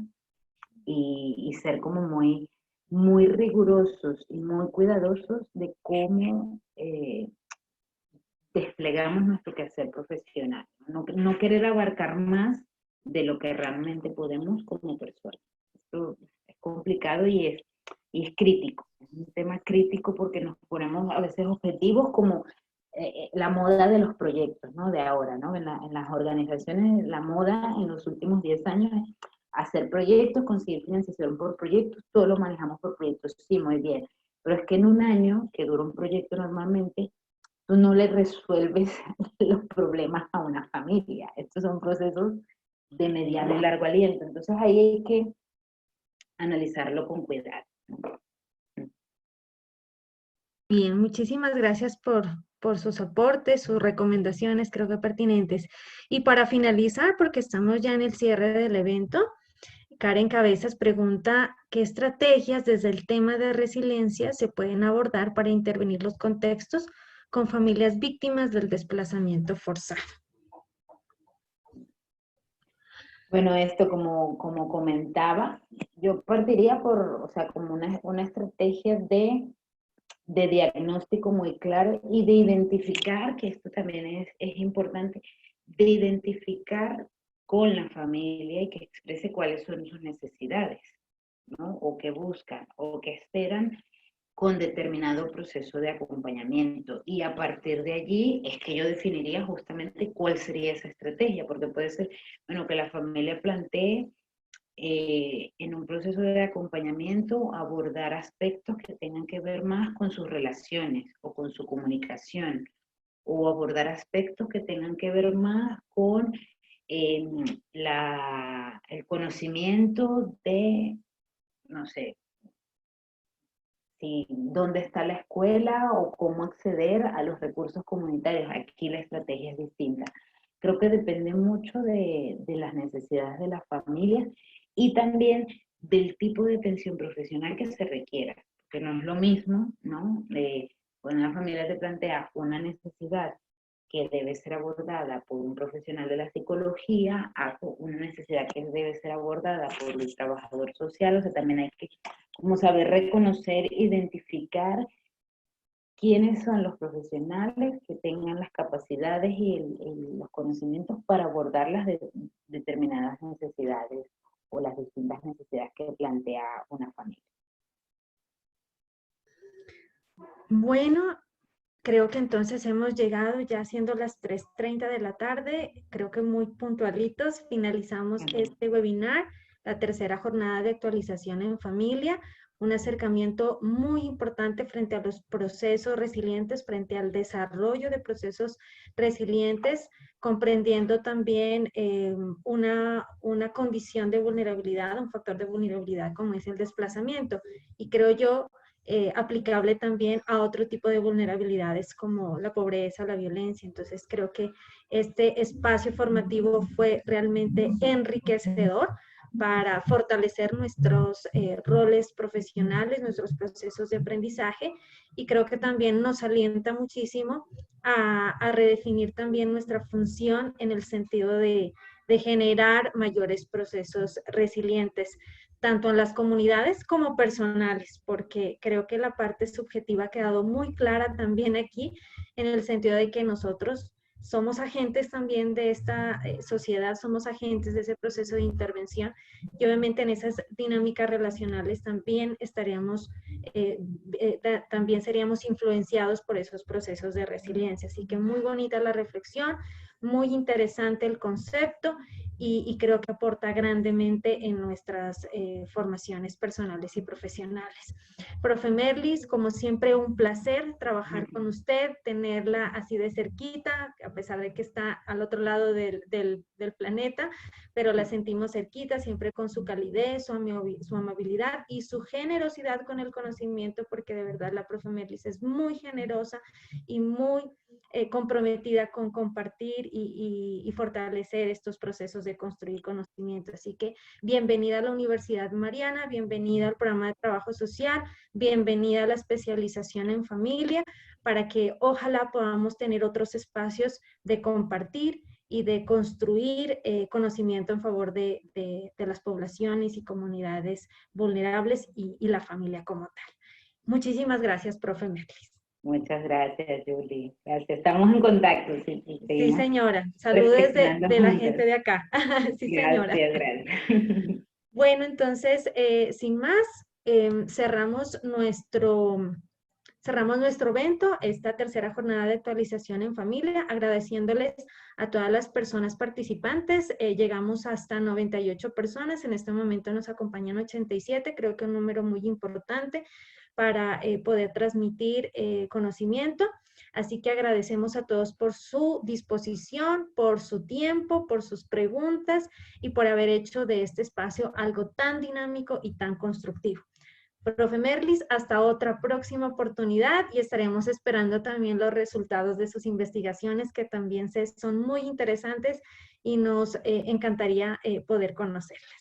y ser como muy, muy rigurosos y muy cuidadosos de cómo desplegamos nuestro quehacer profesional. No querer abarcar más de lo que realmente podemos como personas. Esto es complicado y es crítico. Es un tema crítico porque nos ponemos a veces objetivos como la moda de los proyectos, ¿no? De ahora, ¿no? En las organizaciones, la moda en los últimos 10 años es hacer proyectos, conseguir financiación por proyectos, todo lo manejamos por proyectos, sí, muy bien. Pero es que en un año, que dura un proyecto normalmente, tú no le resuelves los problemas a una familia. Estos son procesos de mediano y largo aliento. Entonces ahí hay que analizarlo con cuidado. Bien, muchísimas gracias por sus aportes, sus recomendaciones, creo que pertinentes. Y para finalizar, porque estamos ya en el cierre del evento, Karen Cabezas pregunta, ¿qué estrategias desde el tema de resiliencia se pueden abordar para intervenir los contextos con familias víctimas del desplazamiento forzado? Bueno, esto como comentaba, yo partiría o sea, como una estrategia de diagnóstico muy claro y de identificar, que esto también es importante, de identificar con la familia y que exprese cuáles son sus necesidades, ¿no? O que buscan, o que esperan con determinado proceso de acompañamiento. Y a partir de allí es que yo definiría justamente cuál sería esa estrategia, porque puede ser, bueno, que la familia plantee en un proceso de acompañamiento abordar aspectos que tengan que ver más con sus relaciones o con su comunicación, o abordar aspectos que tengan que ver más con el conocimiento de, no sé, dónde está la escuela o cómo acceder a los recursos comunitarios. Aquí la estrategia es distinta. Creo que depende mucho de las necesidades de las familias y también del tipo de atención profesional que se requiera, que no es lo mismo, ¿no? Cuando una familia te plantea una necesidad que debe ser abordada por un profesional de la psicología, a una necesidad que debe ser abordada por el trabajador social. O sea, también hay que como saber reconocer, identificar quiénes son los profesionales que tengan las capacidades y los conocimientos para abordar las determinadas necesidades o las distintas necesidades que plantea una familia. Bueno, creo que entonces hemos llegado ya siendo las 3:30 de la tarde, creo que muy puntualitos, finalizamos este webinar, la tercera jornada de actualización en familia, un acercamiento muy importante frente a los procesos resilientes, frente al desarrollo de procesos resilientes, comprendiendo también una condición de vulnerabilidad, un factor de vulnerabilidad como es el desplazamiento. Y creo yo aplicable también a otro tipo de vulnerabilidades como la pobreza, la violencia. Entonces creo que este espacio formativo fue realmente enriquecedor para fortalecer nuestros roles profesionales, nuestros procesos de aprendizaje, y creo que también nos alienta muchísimo a redefinir también nuestra función en el sentido de generar mayores procesos resilientes, tanto en las comunidades como personales, porque creo que la parte subjetiva ha quedado muy clara también aquí, en el sentido de que nosotros somos agentes también de esta sociedad, somos agentes de ese proceso de intervención, y obviamente en esas dinámicas relacionales también estaríamos, también seríamos influenciados por esos procesos de resiliencia. Así que muy bonita la reflexión, muy interesante el concepto, y creo que aporta grandemente en nuestras formaciones personales y profesionales. Profe Merlis, como siempre, un placer trabajar con usted, tenerla así de cerquita, a pesar de que está al otro lado del planeta, pero la sentimos cerquita, siempre con su calidez, su amabilidad y su generosidad con el conocimiento, porque de verdad la profe Merlis es muy generosa y muy comprometida con compartir y fortalecer estos procesos de construir conocimiento. Así que bienvenida a la Universidad Mariana, bienvenida al programa de trabajo social, bienvenida a la especialización en familia, para que ojalá podamos tener otros espacios de compartir y de construir conocimiento en favor de las poblaciones y comunidades vulnerables y la familia como tal. Muchísimas gracias, profe Merlis. Muchas gracias, Julie. Gracias. Estamos en contacto. Sí, señora. Saludos de la gente de acá. Sí, señora. Gracias. Bueno, entonces, sin más, cerramos nuestro evento, esta tercera jornada de actualización en familia, agradeciéndoles a todas las personas participantes. Llegamos hasta 98 personas, en este momento nos acompañan 87, creo que un número muy importante para poder transmitir conocimiento. Así que agradecemos a todos por su disposición, por su tiempo, por sus preguntas y por haber hecho de este espacio algo tan dinámico y tan constructivo. Profe Merlis, hasta otra próxima oportunidad, y estaremos esperando también los resultados de sus investigaciones, que también son muy interesantes y nos encantaría poder conocerlas.